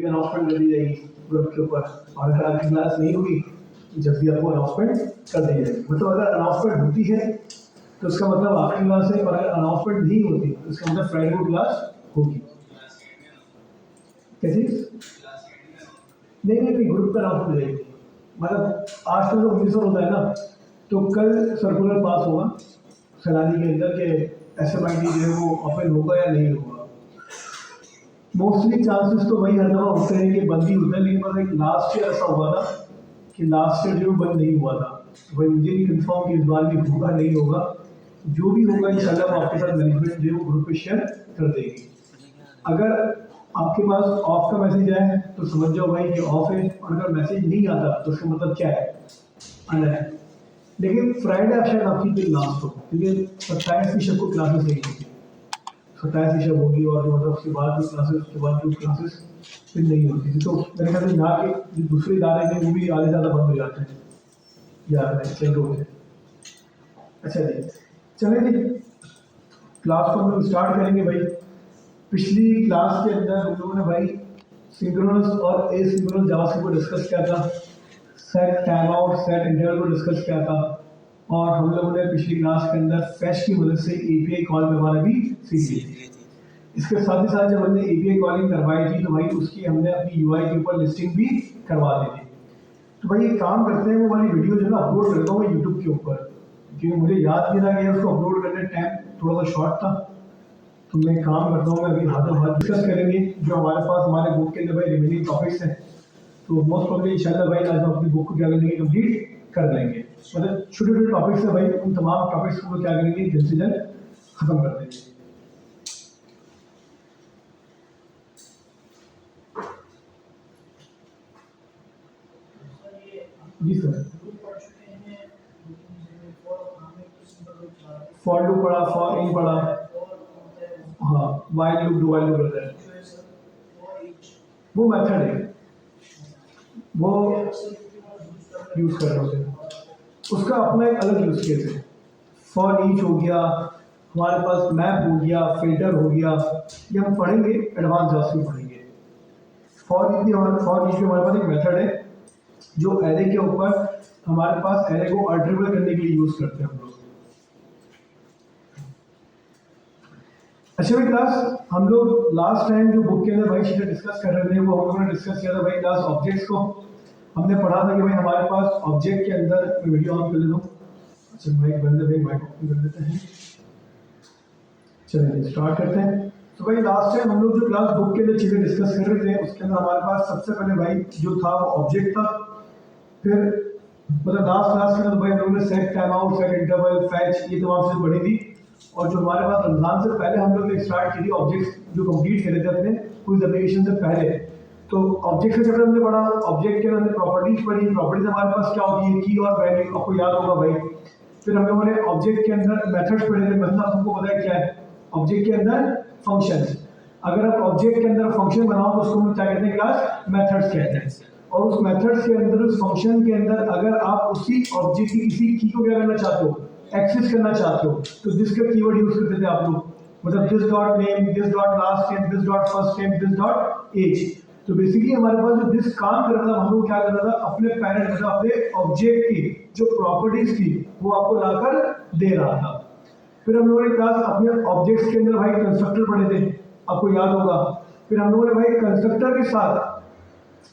Announcement कर दी जाएगी group के ऊपर, और अगर आपकी क्लास नहीं हुई जब भी आपको अनाउंसमेंट कर दी जाएगी। मतलब अगर अनाउंसमेंट होती है तो उसका मतलब आपकी क्लास है, और अगर अनाउंसमेंट नहीं होती तो उसका मतलब फ्राइडे को क्लास होगी। कैसी? नहीं, ग्रुप का अनाउंस हो जाएगी। मतलब आज तो 19 होता है ना, तो कल सर्कुलर पास होगा सैलानी के अंदर कि SMIT जो है वो ओपन होगा या नहीं होगा। मोस्टली चांसेस तो वही हर दफा होते हैं कि बंद ही होता है, लेकिन बस एक लास्ट ईयर ऐसा हुआ था कि लास्ट ईयर जो बंद नहीं हुआ था, तो भाई मुझे नहीं कंफर्म कि इस बार भी होगा नहीं होगा। जो भी होगा इंशाल्लाह वो आपके साथ मैनेजमेंट जो है वो ग्रुप पे शेयर कर देगी। अगर आपके पास ऑफ का मैसेज आए तो समझ जाओ भाई ये ऑफ है, और अगर मैसेज नहीं आता तो उसका मतलब क्या है, आना है। लेकिन फ्राइडे शायद आपकी दिन लास्ट हो, क्योंकि 27 को क्लासेस नहीं होगी, 27 होगी, और मतलब उसके बाद जो क्लासेस, उसके बाद जो क्लासेस फिर नहीं होती थी। तो मेरे ख्याल से यहाँ के जो दूसरे इदारे हैं वो भी आधे ज़्यादा बंद हो जाते हैं या चल होते हैं। अच्छा जी, चलें जी, क्लास को हम लोग स्टार्ट करेंगे। भाई पिछली क्लास के अंदर हम लोगों ने भाई सिंक्रोनस और एसिंक्रोनस जावास्क्रिप्ट को डिस्कस किया था, set time out, set interval को डिस्कस किया था, और हम लोगों ने पिछली क्लास के अंदर फैच की मदद से API कॉल करवाना भी सीख ली थी। इसके साथ ही साथ जब हमने API कॉलिंग करवाई थी तो भाई उसकी हमने अपनी UI के ऊपर लिस्टिंग भी करवा दी थी। तो भाई एक काम करते हैं, वो वाली वीडियो जो ना अपलोड करता हूँ मैं यूट्यूब के ऊपर, क्योंकि मुझे याद नहीं रहा गया उसको अपलोड करने टाइम थोड़ा सा शॉर्ट था। तो मैं काम करता हूँ, मैं अभी हाथों हाथ डिस्कस करेंगे जो हमारे पास हमारे बुक के अंदर भाई रिमेनिंग टॉपिक्स हैं। तो मोस्ट प्रॉब्ली इंशाल्लाह भाई आज हम अपनी बुक को क्या करेंगे, कंप्लीट कर लेंगे। मतलब छोटे छोटे टॉपिक्स है भाई, उन तमाम टॉपिक्स को क्या करेंगे, जल्द से जल्द खत्म कर देंगे। जी सर, फॉर लूप पढ़ा, फॉर इन पढ़ा, हाँ while loop, do while loop रहता है, वो मेथड है, वो यूज कर रहे होते हैं, उसका अपना एक अलग यूज केस है। फॉर ईच हो गया, हमारे पास मैप हो गया, फिल्टर हो गया, ये हम पढ़ेंगे, एडवांस जावास्क्रिप्ट पढ़ेंगे। फॉर ईच भी हमारे पास एक मेथड है जो एरे के ऊपर हमारे पास एरे को अल्टरेबल करने के लिए यूज करते हैं हम लोग। अच्छा भाई क्लास, हम लोग लास्ट टाइम जो बुक के अंदर भाई चीजें डिस्कस कर रहे थे वो हम लोगों ने डिस्कस किया था भाई क्लास ऑब्जेक्ट्स को। हमने पढ़ा था कि भाई हमारे पास ऑब्जेक्ट के अंदर, वीडियो ऑन कर ले दो, अच्छा माइक बंद है भाई, माइक ऑन कर देते हैं। चलिए स्टार्ट करते हैं। तो भाई लास्ट टाइम हम लोग जो क्लास बुक के अंदर चीजें डिस्कस कर रहे थे उसके अंदर हमारे पास सबसे पहले भाई जो था वो ऑब्जेक्ट था। फिर मतलब लास्ट क्लास के अंदर भाई हम लोगों ने set time out, set interval, fetch, ये तमाम चीजें पढ़ी थी। और जो हमारे पास रमजान से पहले हम लोग ने स्टार्ट की थी ऑब्जेक्ट्स जो कंप्लीट कर रहे थे अपने क्विज एप्लीकेशन से पहले, तो ऑब्जेक्ट का चैप्टर हमने पढ़ा। ऑब्जेक्ट के अंदर हमने प्रॉपर्टीज पढ़ी, प्रॉपर्टीज हमारे पास क्या होती है, की और वैल्यू, आपको याद होगा भाई। फिर हम लोगों ने ऑब्जेक्ट के अंदर मेथड्स पढ़े थे, मतलब आपको पता है क्या है ऑब्जेक्ट के अंदर फंक्शंस। अगर आप ऑब्जेक्ट के अंदर फंक्शन बनाओ तो उसको हम क्या कहते हैं क्लास, मेथड्स कहते हैं। और उस मेथड्स के अंदर, उस फंक्शन के अंदर अगर आप उसी ऑब्जेक्ट की किसी की को क्या करना चाहते हो, एक्सेस करना चाहते हो, तो दिस का कीवर्ड यूज करते थे आप लोग, मतलब this dot name, this dot last name, this dot first name, this dot age. तो बेसिकली हमारे पास जो दिस काम कर रहा था, हम लोग क्या कर रहा था, अपने पैरेंट मतलब अपने ऑब्जेक्ट की जो प्रॉपर्टीज थी वो आपको लाकर दे रहा था। फिर हम लोगों ने क्लास अपने ऑब्जेक्ट्स के अंदर भाई कंस्ट्रक्टर पढ़े थे, आपको याद होगा। फिर हम लोगों ने भाई कंस्ट्रक्टर के साथ,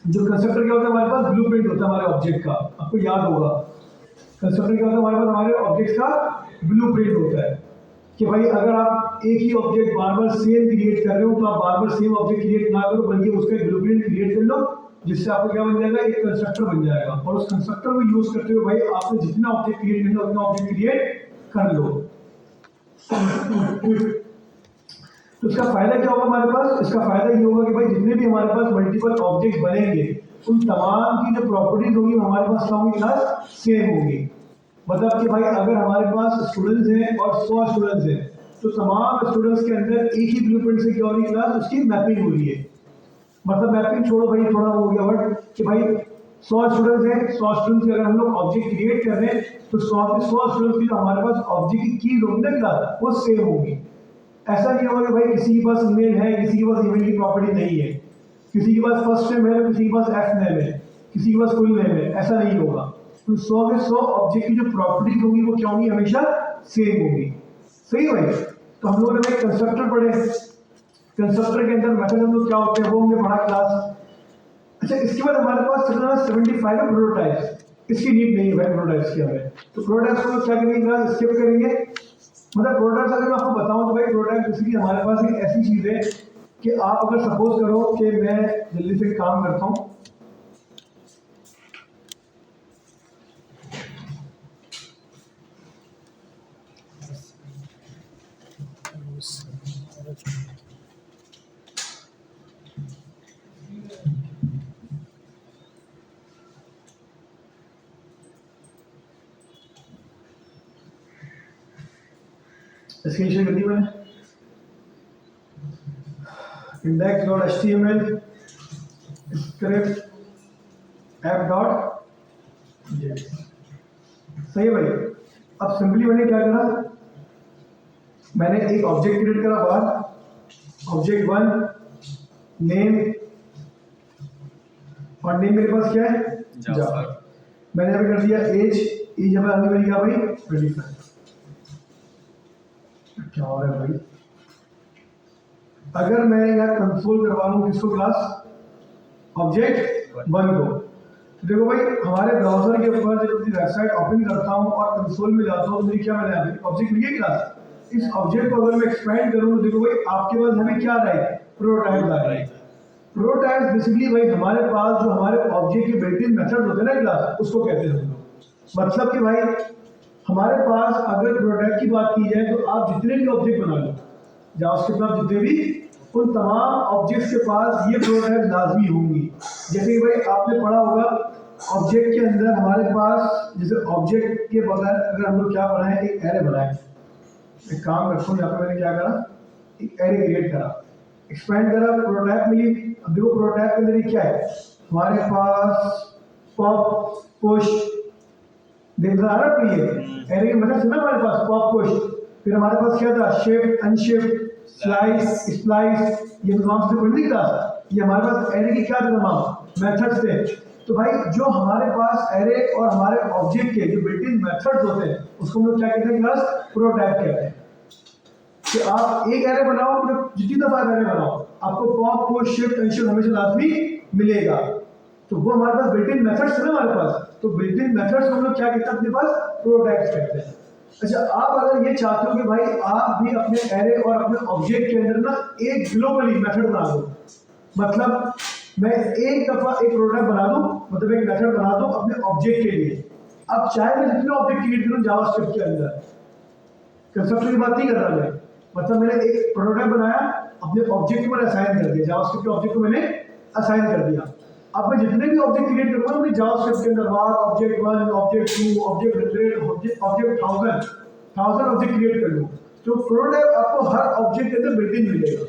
जो कंस्ट्रक्टर क्या होता है हमारे पास, ब्लूप्रिंट होता है हमारे ऑब्जेक्ट का, आपको याद होगा। कंस्ट्रक्टर क्या होता है हमारे पास, हमारे ऑब्जेक्ट का ब्लूप्रिंट होता है कि भाई अगर आप एक ही ऑब्जेक्ट बार बार सेम क्रिएट कर रहे हो तो आप बार बार सेम ऑब्जेक्ट क्रिएट ना करो, बल्कि उसका एक ब्लूप्रिंट क्रिएट कर लो, जिससे आपको क्या बन जाएगा, एक कंस्ट्रक्टर बन जाएगा। और उस कंस्ट्रक्टर को यूज करते हुए भाई आपने जितना ऑब्जेक्ट क्रिएट करना उतना ऑब्जेक्ट क्रिएट कर लो। तो इसका फायदा क्या होगा हमारे पास, इसका फायदा ये होगा कि भाई जितने भी हमारे पास मल्टीपल ऑब्जेक्ट बनेंगे उन तमाम की जो प्रॉपर्टीज होगी हमारे पास क्या होंगी, क्लास सेम होगी। मतलब कि भाई अगर हमारे पास स्टूडेंट्स हैं और 100 स्टूडेंट्स हैं तो तमाम स्टूडेंट्स के अंदर एक ही ब्लूप्रिंट से क्या हो रही है, क्लास उसकी मैपिंग हो रही है। मतलब मैपिंग छोड़ो भाई, थोड़ा हो गया वर्ड कि भाई 100 स्टूडेंट्स हैं, 100 स्टूडेंट्स की अगर हम लोग ऑब्जेक्ट क्रिएट कर रहे हैं तो 100 स्टूडेंट्स की जो हमारे पास ऑब्जेक्ट की कीज होगी ना क्लास, वो सेम होगी। ऐसा नहीं होगा कि भाई किसी के पास ईमेल है, किसी के पास ईमेल की प्रॉपर्टी नहीं है। किसी के पास फर्स्ट नेम है तो किसी के पास एफ नेम है, किसी के पास फुल नेम है, ऐसा नहीं होगा। तो 100 में 100 ऑब्जेक्ट की जो प्रॉपर्टीज होगी वो क्या होंगी, हमेशा सेम होगी। सही है भाई। तो हम लोगों ने भाई कंस्ट्रक्टर पढ़े, कंस्ट्रक्टर के अंदर मेथड हम लोग क्या होते हैं वो हमने पढ़ा क्लास। अच्छा, इसके बाद हमारे पास चल रहा है 75 है प्रोटोटाइप्स। इसकी नीड नहीं है भाई प्रोटोटाइप्स की हमें। तो प्रोटोटाइप्स को क्या करेंगे क्लास, स्किप करेंगे। मतलब प्रोटोटाइप्स अगर मैं आपको बताऊं तो भाई प्रोटोटाइप बेसिकली हमारे पास एक ऐसी चीज है कि आप अगर सपोज करो कि मैं जल्दी से काम करता हूँ, स्क्रीन कर दी मैंने, index.html स्क्रिप्ट app.js। सही है भाई। अब सिंपली मैंने क्या करा, मैंने एक ऑब्जेक्ट क्रिएट करा बाहर, ऑब्जेक्ट 1 नेम, और नेम मेरे पास क्या है, जावा। मैंने यहाँ पे कर दिया एज, एज यहाँ पे आगे मेरी क्या भाई 25। क्या हो रहा है भाई, अगर मैं यहाँ कंसोल करवा लूँ किसको क्लास, ऑब्जेक्ट 1 को, तो देखो भाई हमारे ब्राउजर के ऊपर जब मैं वेबसाइट ओपन करता हूँ और कंसोल में जाता हूँ तो मेरी क्या मैंने अभी ऑब्जेक्ट मिली है क्लास। इस ऑब्जेक्ट को अगर मैं एक्सपेंड करूँ तो देखो भाई आपके पास हमें क्या आ रहा है, प्रोटोटाइप आ रहा है। प्रोटोटाइप बेसिकली भाई हमारे पास जो हमारे ऑब्जेक्ट के बिल्ट इन मेथड होते हैं ना क्लास, उसको कहते हैं हम लोग। मतलब कि भाई हमारे पास अगर प्रोटोटाइप की बात की जाए तो आप जितने भी ऑब्जेक्ट बना लो जावास्क्रिप्ट में, आप जितने भी, उन तमाम ऑब्जेक्ट्स के पास ये प्रोटोटाइप लाजमी होंगी। जैसे कि भाई आपने पढ़ा होगा ऑब्जेक्ट के अंदर हमारे पास, जैसे ऑब्जेक्ट के बगैर अगर हम लोग क्या बनाए, एक एरे बनाए। एक काम करता हूँ, यहाँ पे मैंने क्या करा, एक एरे क्रिएट करा, एक्सपेंड करा, प्रोटोटाइप मिली। अब देखो प्रोटोटाइप के अंदर क्या है, हमारे पास पॉप पुश, देख रहा है ना, ये एरे के मतलब सुना हमारे पास पॉप पुश। फिर हमारे पास क्या था, शिफ्ट अनशिफ्ट, स्लाइस स्प्लाइस, ये तमाम से पढ़ने क्लास। ये हमारे पास एरे की क्या थे, तमाम मेथड्स थे। तो भाई जो हमारे पास एरे और हमारे ऑब्जेक्ट के जो बिल्ट इन मेथड्स होते हैं उसको हम लोग क्या कहते हैं क्लास, प्रोटोटाइप कहते हैं। कि आप एक एरे बनाओ, मतलब जितनी दफा एरे बनाओ आपको पॉप पुश शिफ्ट अनशिफ्ट हमेशा लाजमी मिलेगा। तो वो हमारे पास बिल्ट इन मेथड्स है ना हमारे पास, तो बिल्ट इन मेथड्स हम लोग क्या कहते हैं अपने पास, प्रोटोटाइप्स कहते हैं। अच्छा, आप अगर ये चाहते हो कि भाई आप भी अपने एरे और अपने ऑब्जेक्ट के अंदर ना एक ग्लोबली मेथड बना दो, मतलब मैं एक दफा एक प्रोटोटाइप बना दूं, मतलब एक मेथड बना दूं अपने ऑब्जेक्ट के लिए। अब चाहे मैं जितने ऑब्जेक्ट क्रिएट करूं जावास्क्रिप्ट के अंदर, कंस्ट्रक्टर की बात नहीं कर रहा मैं, मतलब मैंने एक प्रोटोटाइप बनाया, अपने ऑब्जेक्ट को मैंने असाइन कर दिया, जावास्क्रिप्ट के ऑब्जेक्ट को मैंने असाइन कर दिया। अब मैं जितने भी ऑब्जेक्ट क्रिएट करूंगा अपने जावास्क्रिप्ट के अंदर, object 1 object 2 object 100 object 1000 object create कर लूं, तो प्रोटोटाइप आपको हर ऑब्जेक्ट के अंदर बिल्ट इन मिलेगा।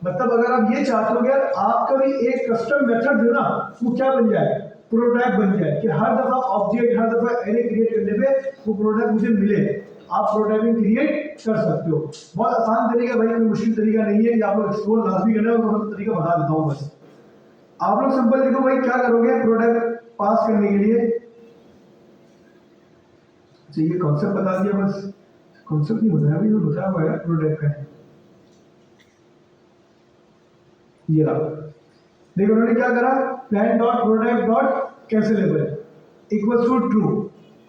मतलब अगर आप ये चाहते हो कि आपका भी एक कस्टम मेथड जो ना वो क्या बन जाए, प्रोटोटाइप बन जाए, कि हर दफा ऑब्जेक्ट हर दफा एरे क्रिएट करने पे वो प्रोटोटाइप मुझे मिले, आप प्रोटोटाइपिंग क्रिएट कर सकते हो। बहुत आसान तरीका भाई, कोई मुश्किल तरीका नहीं है, ये आप लोग एक्सप्लोर लाजमी करना है, मैं तरीका बता देता हूँ बस। आप लोग सिंपल देखो भाई क्या करोगे प्रोटोटाइप पास करने के लिए, ये कॉन्सेप्ट बता दिया बस, कॉन्सेप्ट नहीं बताया भाई, जो बताया हुआ है प्रोटोटाइप का है। ये रहा, देखो उन्होंने क्या करा, plan dot prototype dot cancellable equals to true.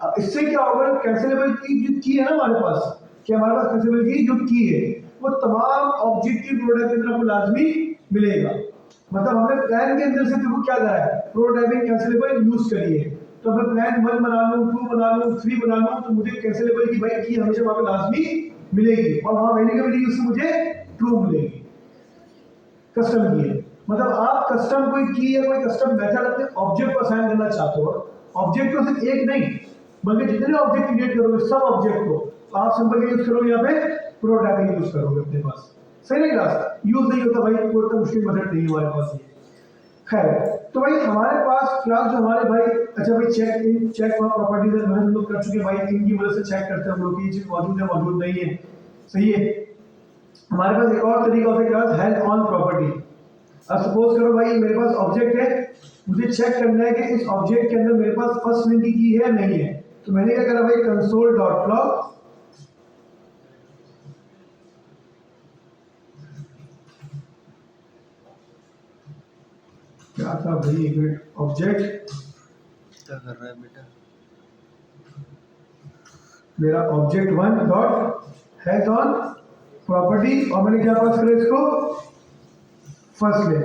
अब इससे क्या होगा, कैंसिलेबल की जो की है ना हमारे पास, कि हमारे पास कैंसिलेबल की जो की है वो तमाम ऑब्जेक्ट की प्रोटोटाइप के अंदर आपको लाजमी मिलेगा। मतलब हमने प्लान के अंदर से देखो क्या करा है, प्रोटोटाइपिंग कैंसिलेबल यूज करिए। तो मैं प्लान 1 बना लूं, 2 बना लूं, 3 बना लूं, तो मुझे कैंसिलेबल की भाई की हमेशा वहां पे लाजमी मिलेगी, और वहां वेरिएबल उससे मुझे ट्रू मिलेगी, कस्टम की है। मतलब आप कस्टम कोई की या कोई कस्टम मेथड अपने ऑब्जेक्ट को असाइन करना चाहते हो, ऑब्जेक्ट को सिर्फ एक नहीं बल्कि जितने ऑब्जेक्ट क्रिएट करोगे सब ऑब्जेक्ट को, तो आप सिंपल यूज करोगे, यहाँ पे प्रोटोटाइपिंग यूज करोगे अपने पास। सही है क्लास, यूज नहीं होता भाई, कोई तो मुश्किल मेथड नहीं है हमारे पास ये। खैर, तो भाई हमारे पास क्लास जो हमारे भाई, अच्छा भाई चेक प्रॉपर्टीज हम लोग कर चुके भाई, इनकी वजह से चेक करते हैं हम लोग की चीज मौजूद है मौजूद नहीं है। सही है, हमारे पास एक और तरीका होता है क्लास हेल्प ऑन प्रॉपर्टी। अब सपोज करो भाई मेरे पास ऑब्जेक्ट है, मुझे चेक करना है कि इस ऑब्जेक्ट के अंदर मेरे पास फर्स्ट लिंक की है या नहीं है। तो मैंने क्या करा भाई, कंसोल डॉट लॉग क्या था भाई, एक मिनट, ऑब्जेक्ट क्या कर रहा है बेटा? मेरा object one dot has on property, और मैंने क्या पास करा इसको, फर्स्ट ले।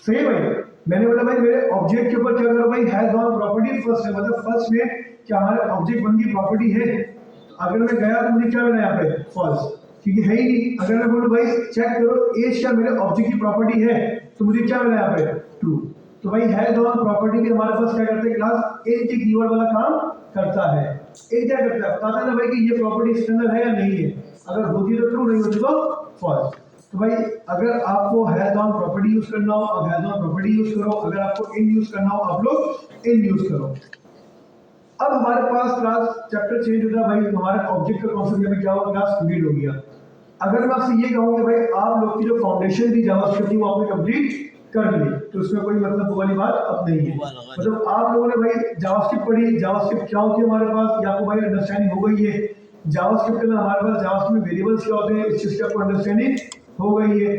सही है भाई, मैंने बोला भाई मेरे ऑब्जेक्ट के ऊपर क्या करो भाई, हैज ऑन प्रॉपर्टी फर्स्ट है, मतलब फर्स्ट में क्या हमारे ऑब्जेक्ट वन की प्रॉपर्टी है। तो अगर मैं गया तो मुझे क्या मिला यहाँ पे, फॉल्स, क्योंकि है ही नहीं। अगर मैं बोलूँ भाई चेक करो एज क्या मेरे ऑब्जेक्ट की प्रॉपर्टी है, तो मुझे क्या मिला यहाँ पे, ट्रू। तो भाई हैज ऑन प्रॉपर्टी भी हमारे पास क्या करते हैं, क्लास एज के कीवर्ड वाला काम करता है। एज क्या करता है, बताता है ना भाई कि ये प्रॉपर्टी इसके अंदर है या नहीं है, अगर होती तो ट्रू, नहीं होती तो फॉल्स। तो भाई अगर आपको हैज ऑन प्रॉपर्टी यूज करना हो आप हैज ऑन प्रॉपर्टी यूज करो, अगर आपको इन यूज करना हो आप लोग इन यूज करो। अब हमारे पास क्लास चैप्टर चेंज होता है भाई, हमारा ऑब्जेक्ट का कॉन्सेप्ट में क्या हुआ, क्लास कंप्लीट हो गया। अगर मैं आपसे ये कहूँ कि भाई आप लोग की जो फाउंडेशन थी जावास्क्रिप्ट की वो आपने कंप्लीट कर ली, तो इसमें कोई मतलब वाली बात अब नहीं है। मतलब आप लोगों ने भाई जावास्क्रिप्ट पढ़ी, जावास्क्रिप्ट क्या होती है हमारे पास, या आपको भाई अंडरस्टैंडिंग हो गई है। जावास्क्रिप्ट के अंदर हमारे पास जावास्क्रिप्ट में वेरिएबल्स क्या होते हैं, इस चीज की आपको अंडरस्टैंडिंग हो गई है।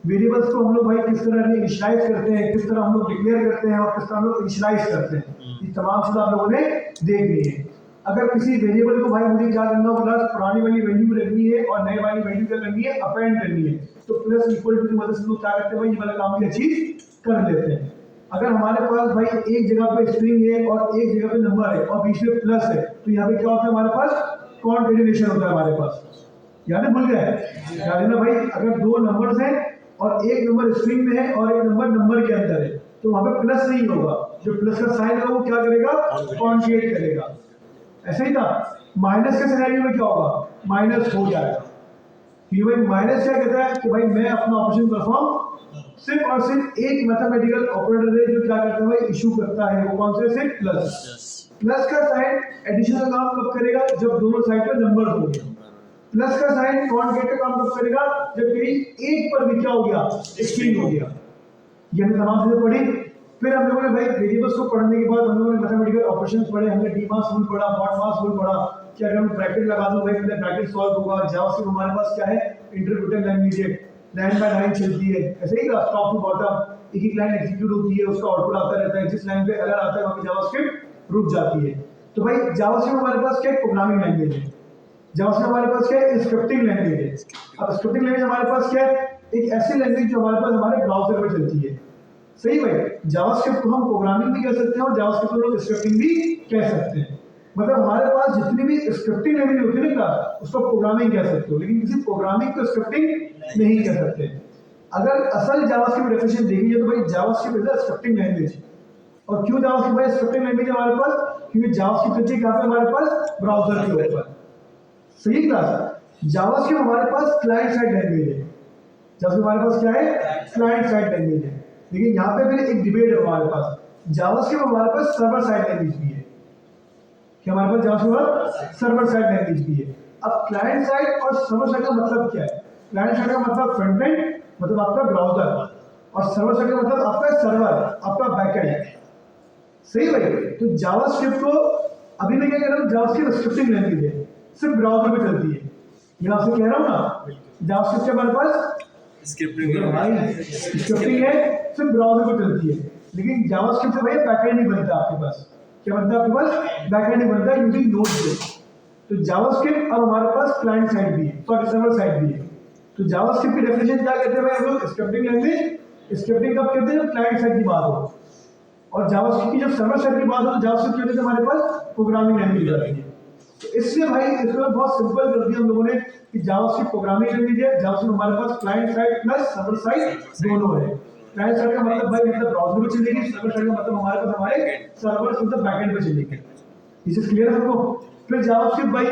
वेरिएबल्स को हम लोग भाई किस तरह इनिशियलाइज करते हैं, किस तरह हम लोग डिक्लेयर करते हैं और किस तरह हम लोग इनिशियलाइज करते हैं, ये तमाम चीजें आप लोगों ने देख ली है। अगर किसी वेरिएबल को भाई मुझे क्या करना हो, प्लस पुरानी वाली वैल्यू रखनी है और नई वाली वैल्यू क्या करनी है, अपेंड करनी है, तो प्लस इक्वल टू की मदद से लोग क्या करते हैं भाई, ये वाला काम भी अचीव कर लेते हैं। अगर हमारे पास भाई एक जगह पे स्ट्रिंग है और एक जगह पे नंबर है और बीच में प्लस है, तो यहाँ पे क्या होता है हमारे पास, कॉन्केटेनेशन होता है हमारे पास। याद है, भूल गए, याद है ना भाई, अगर दो नंबर्स हैं और एक नंबर स्ट्रिंग में है और एक नंबर नंबर के अंदर है, तो वहां पे प्लस नहीं होगा, जो प्लस का साइन है वो क्या करेगा, कॉन्जुगेट करेगा। ऐसा ही था, माइनस के सिनेरियो में क्या होगा, माइनस हो जाएगा। तो भाई माइनस क्या कहता है कि भाई मैं अपना ऑपरेशन परफॉर्म सिर्फ और सिर्फ एक मैथमेटिकल ऑपरेटर है जो क्या करता है भाई, इशू करता है, वो कौन से, सिर्फ प्लस। प्लस का साइन एडिशन का काम कब करेगा, जब दोनों साइड पे नंबर हो गए। प्लस का साइन कॉन्जुगेट का काम कब करेगा, जब कहीं एक पर भी क्या हो गया, स्ट्रिंग हो गया। ये हमने तमाम चीजें पढ़ी। फिर हम लोगों ने भाई वेरिएबल्स को पढ़ने के बाद हम लोगों ने मैथमेटिकल ऑपरेशंस पढ़े, हमने डीमास रूल पढ़ा, मॉडमास रूल पढ़ा कि अगर हम ब्रैकेट लगा दूं भाई पहले ब्रैकेट सॉल्व होगा। जावास्क्रिप्ट हमारे पास क्या है, इंटरप्रेटर लैंग्वेज है, लाइन बाय लाइन चलती है, ऐसे ही टॉप टू बॉटम एक एक लाइन एग्जीक्यूट होती है, उसका आउटपुट आता रहता है, जिस लाइन पे एरर आता है वहां पे जावास्क्रिप्ट रुक जाती है। तो भाई जावास्क्रिप्ट हमारे पास क्या है, प्रोग्रामिंग लैंग्वेज है। जावास्क्रिप्ट हमारे पास क्या है, स्क्रिप्टिंग लैंग्वेज है। अब स्क्रिप्टिंग लैंग्वेज हमारे पास क्या है, एक ऐसी लैंग्वेज जो हमारे पास हमारे ब्राउजर में चलती है। सही भाई, जावास्क्रिप्ट को हम प्रोग्रामिंग भी कह सकते हैं और जावास्क्रिप्ट को हम स्क्रिप्टिंग भी कह सकते हैं। मतलब हमारे पास जितनी भी स्क्रिप्टिंग लैंग्वेज होती है ना, उसको प्रोग्रामिंग कह सकते हो, लेकिन किसी प्रोग्रामिंग को स्क्रिप्टिंग नहीं कह सकते। अगर असल जावास्क्रिप्ट डेफिनेशन देखिए तो भाई JavaScript is a scripting language. और क्यों जावास्क्रिप्ट भाई स्क्रिप्टिंग लैंग्वेज है हमारे पास, क्योंकि जावास्क्रिप्ट चलती है कहां पे, हमारे पास ब्राउजर के ऊपर। सही क्लास, जावास्क्रिप्ट हमारे पास क्लाइंट साइड लैंग्वेज है। जावास्क्रिप्ट हमारे पास क्या है, क्लाइंट साइड लैंग्वेज है। लेकिन यहाँ पे फिर एक डिबेट है हमारे पास, जावास्क्रिप्ट हमारे पास सर्वर साइड लैंग्वेज भी है। क्या हमारे पास जावास्क्रिप्ट सर्वर साइड लैंग्वेज भी है। अब क्लाइंट साइड और सर्वर साइड का मतलब क्या है, क्लाइंट साइड का मतलब फ्रंट एंड, मतलब आपका ब्राउजर, और सर्वर साइड का मतलब आपका सर्वर, आपका बैकएंड। सही भाई, तो जावास्क्रिप्ट को अभी मैं क्या कह रहा हूँ, जावास्क्रिप्ट स्क्रिप्टिंग लैंग्वेज है, सिर्फ ब्राउजर में चलती है। ये आपसे कह रहा हूँ ना, जावास्क्रिप्ट हमारे पास स्क्रिप्टिंग है, सिर्फ ब्राउजर पर चलती है। लेकिन जावास्क्रिप्ट से भाई बैकएंड नहीं बनता आपके पास। क्या बनता है आपके पास, बैकएंड नहीं बनता यूजिंग नोड। तो जावास्क्रिप्ट अब हमारे पास क्लाइंट साइड भी है, सॉरी सर्वर साइड भी है। तो जावास्क्रिप्ट की डेफिनेशन क्या कहते हैं भाई हम लोग, स्क्रिप्टिंग लैंग्वेज। स्क्रिप्टिंग कब कहते हैं, जब क्लाइंट साइड की बात हो, और जावास्क्रिप्ट की जब सर्वर साइड की बात हो तो जावास्क्रिप्ट कहते हैं हमारे पास प्रोग्रामिंग लैंग्वेज आती है। तो इसलिए भाई इसको बहुत सिंपल कर दिया हम लोगों ने कि जावास्क्रिप्ट प्रोग्रामिंग लैंग्वेज है, जावास्क्रिप्ट हमारे पास client side plus server side दोनों है। क्लाइंट साइड का मतलब भाई मतलब ब्राउज़र पे चलेगी, सर्वर साइड का मतलब हमारे पास हमारे सर्वर मतलब बैकएंड पे चलेगी। दिस इज क्लियर सबको। फिर जावास्क्रिप्ट भाई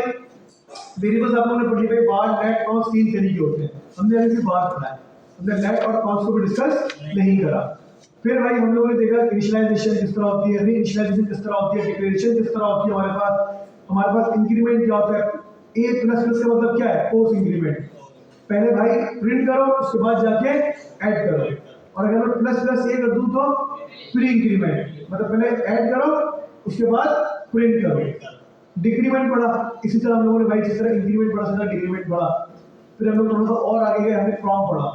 वेरिएबल्स आप लोगों ने पढ़ी भाई, var net कॉन्स तीन तरीके होते हैं, हमने अभी सिर्फ var पढ़ा है, हमने net और कॉन्स को भी डिस्कस नहीं करा। फिर भाई हम लोगों ने देखा इनिशियलाइजेशन किस तरह होती है, रीइनिशियलाइजेशन किस तरह होती है, डिक्लेरेशन किस तरह होती है। हमारे पास इंक्रीमेंट क्या होता है, ए प्लस प्लस का मतलब क्या है, पोस्ट इंक्रीमेंट। पहले भाई प्रिंट करो, उसके बाद जाके ऐड करो। और अगर मैं प्लस प्लस ए कर दूं तो प्री इंक्रीमेंट, मतलब पहले ऐड करो उसके बाद प्रिंट करो। डिक्रीमेंट पढ़ा, इसी तरह हम लोगों ने भाई जिस तरह इंक्रीमेंट पढ़ा, सीधा डिक्रीमेंट पढ़ा। फिर हम लोग थोड़ा सा और आगे गए, हमने प्रॉम पढ़ा।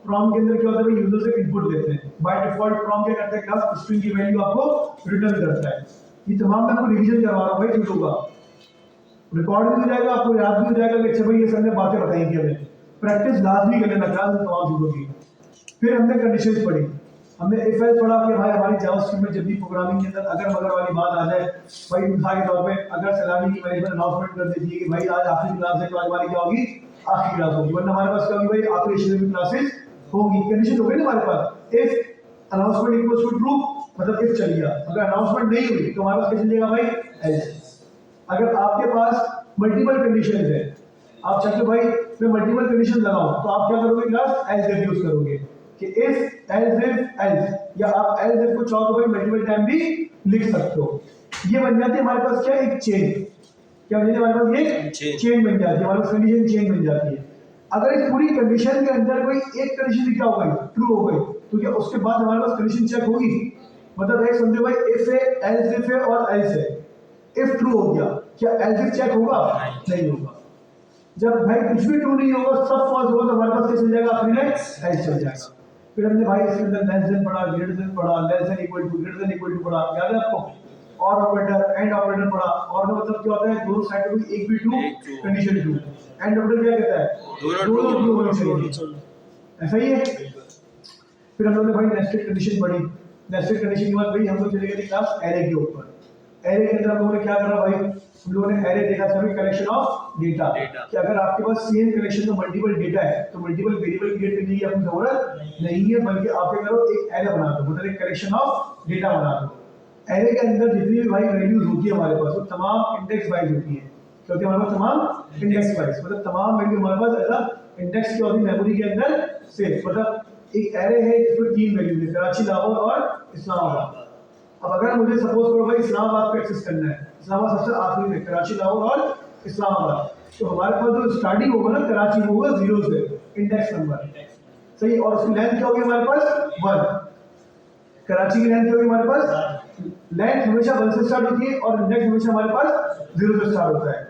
प्रॉम के अंदर क्या होता है भाई, यूजर से इनपुट लेते हैं। बाय डिफॉल्ट प्रॉम क्या करता है, क्लास स्ट्रिंग की वैल्यू आपको रिटर्न करता है। ये तमाम मैं आपको रिवीजन करवा रहा हूँ भाई चीजों का, रिकॉर्ड भी हो जाएगा, आपको याद भी हो जाएगा कि अच्छा भाई ये सबने बातें बताई थी हमें। प्रैक्टिस लाजमी कर लेना क्लास में तमाम चीजों की। फिर हमने कंडीशंस पढ़ी, हमने इफ एल्स पढ़ा कि भाई हमारी जावास्क्रिप्ट में जब भी प्रोग्रामिंग के अंदर अगर मगर वाली बात आ जाए, भाई मिसाल के तौर पे अगर सैलानी की मैनेजमेंट अनाउंसमेंट कर देती है कि भाई आज आखिरी क्लास है, तो आज हमारी क्या होगी, आखिरी क्लास होगी, वरना हमारे पास क्या होगी भाई, आखिरी शेड्यूल में क्लासेस होंगी। कंडीशन हो गई ना हमारे पास, if announcement equals to true, मतलब इफ चल गया। अगर अनाउंसमेंट नहीं हुई तो हमारे पास क्या चलेगा भाई, एल्स। अगर आपके पास मल्टीपल कंडीशन है, आप चाहते हो भाई मैं मल्टीपल कंडीशन लगाऊं, तो आप क्या करोगे क्लास, एल्स यूज करोगे कि इफ एल्स इफ एल्स, या आप एल्स इफ को चाहो तो भाई मल्टीपल टाइम भी लिख सकते हो। ये बन जाती है हमारे पास क्या, एक चेन। क्या बन जाती है हमारे पास, ये चेन बन जाती है, हमारे पास कंडीशन चेन बन जाती है। अगर इस पूरी कंडीशन के अंदर कोई एक कंडीशन क्या हो गई, ट्रू हो गई, तो क्या उसके बाद हमारे पास कंडीशन चेक होगी, मतलब एक समझो भाई इफ है, एल्स इफ है और एल्स है। इफ ट्रू हो गया, क्या एल्स इफ चेक होगा, नहीं होगा। जब भाई कुछ भी ट्रू नहीं होगा, सब फॉल्स होगा, तो हमारे पास क्या चल जाएगा, आखिरी में एल्स चल जाएगा। फिर हमने भाई इसके अंदर लेस देन पढ़ा, ग्रेटर देन पढ़ा, less than equal to, greater than equal to पढ़ा, याद है आपको, और ऑपरेटर, एंड ऑपरेटर पढ़ा। और का मतलब क्या होता है, दोनों साइड में एक भी true, condition true. And operator क्या कहता है, दोनों ट्रू होने चाहिए, ऐसा ही है। फिर हम लोगों ने भाई नेस्टेड कंडीशन पढ़ी। नेस्टेड कंडीशन के बाद भाई हम लोग चले गए थे क्लास एरे के ऊपर। एरे के अंदर हम लोगों ने क्या करा भाई, हम लोगों ने एरे देखा सभी कलेक्शन ऑफ डेटा, कि अगर आपके पास सेम कलेक्शन में मल्टीपल डेटा है तो मल्टीपल वेरिएबल क्रिएट करने की आपको जरूरत नहीं है, बल्कि आप क्या करो, एक एरे बना दो, मतलब एक कलेक्शन ऑफ डेटा बना दो। एरे के अंदर जितनी भी भाई वैल्यूज होती है हमारे पास, वो तमाम इंडेक्स वाइज होती है, क्योंकि हमारे पास तमाम इंडेक्स वाइज, मतलब तमाम वैल्यू हमारे पास ऐसा इंडेक्स की होती है मेमोरी के अंदर से। मतलब एक एरे है जिसमें 3 वैल्यूज है, कराची, लाहौर और इस्लामाबाद। अब अगर मुझे सपोज करो भाई इस्लामाबाद को एक्सेस करना है, इस्लामाबाद सबसे आखिरी में, कराची, लाहौर और इस्लामाबाद, तो हमारे पास जो स्टार्टिंग होगा ना कराची, होगा 0 से, इंडेक्स नंबर, सही। और उसकी लेंथ क्या होगी हमारे पास, 1। कराची की लेंथ क्या होगी हमारे पास, लेंथ हमेशा 1 से स्टार्ट होती है और इंडेक्स हमेशा हमारे पास 0 से स्टार्ट होता है।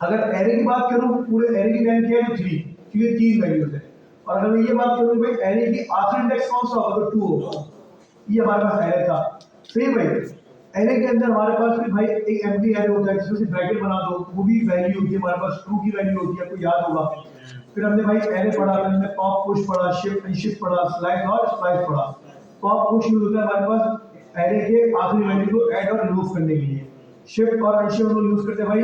अगर एरे की बात करूं, पूरे एरे की लेंथ क्या है, 3, क्योंकि 3 वैल्यूज है। और अगर मैं ये बात करूं भाई एरे की आखिरी इंडेक्स कौन सा होगा, तो 2 होगा। ये हमारे पास एरे था, सही भाई। एरे के अंदर हमारे पास भी भाई एक एम्प्टी एरे होता है, जिसमें से ब्रैकेट बना दो, वो भी वैल्यू होती है हमारे पास, ट्रू की वैल्यू होती है, आपको याद होगा। फिर हमने भाई एरे पढ़ा, हमने पॉप पुश पढ़ा, शिफ्ट अनशिफ्ट पढ़ा, स्लाइस और स्प्लाइस पढ़ा। पॉप पुश यूज होता है हमारे पास एरे के आखिरी वैल्यू को ऐड और रिमूव करने के लिए। शिफ्ट और अनशिफ्ट हम यूज करते हैं भाई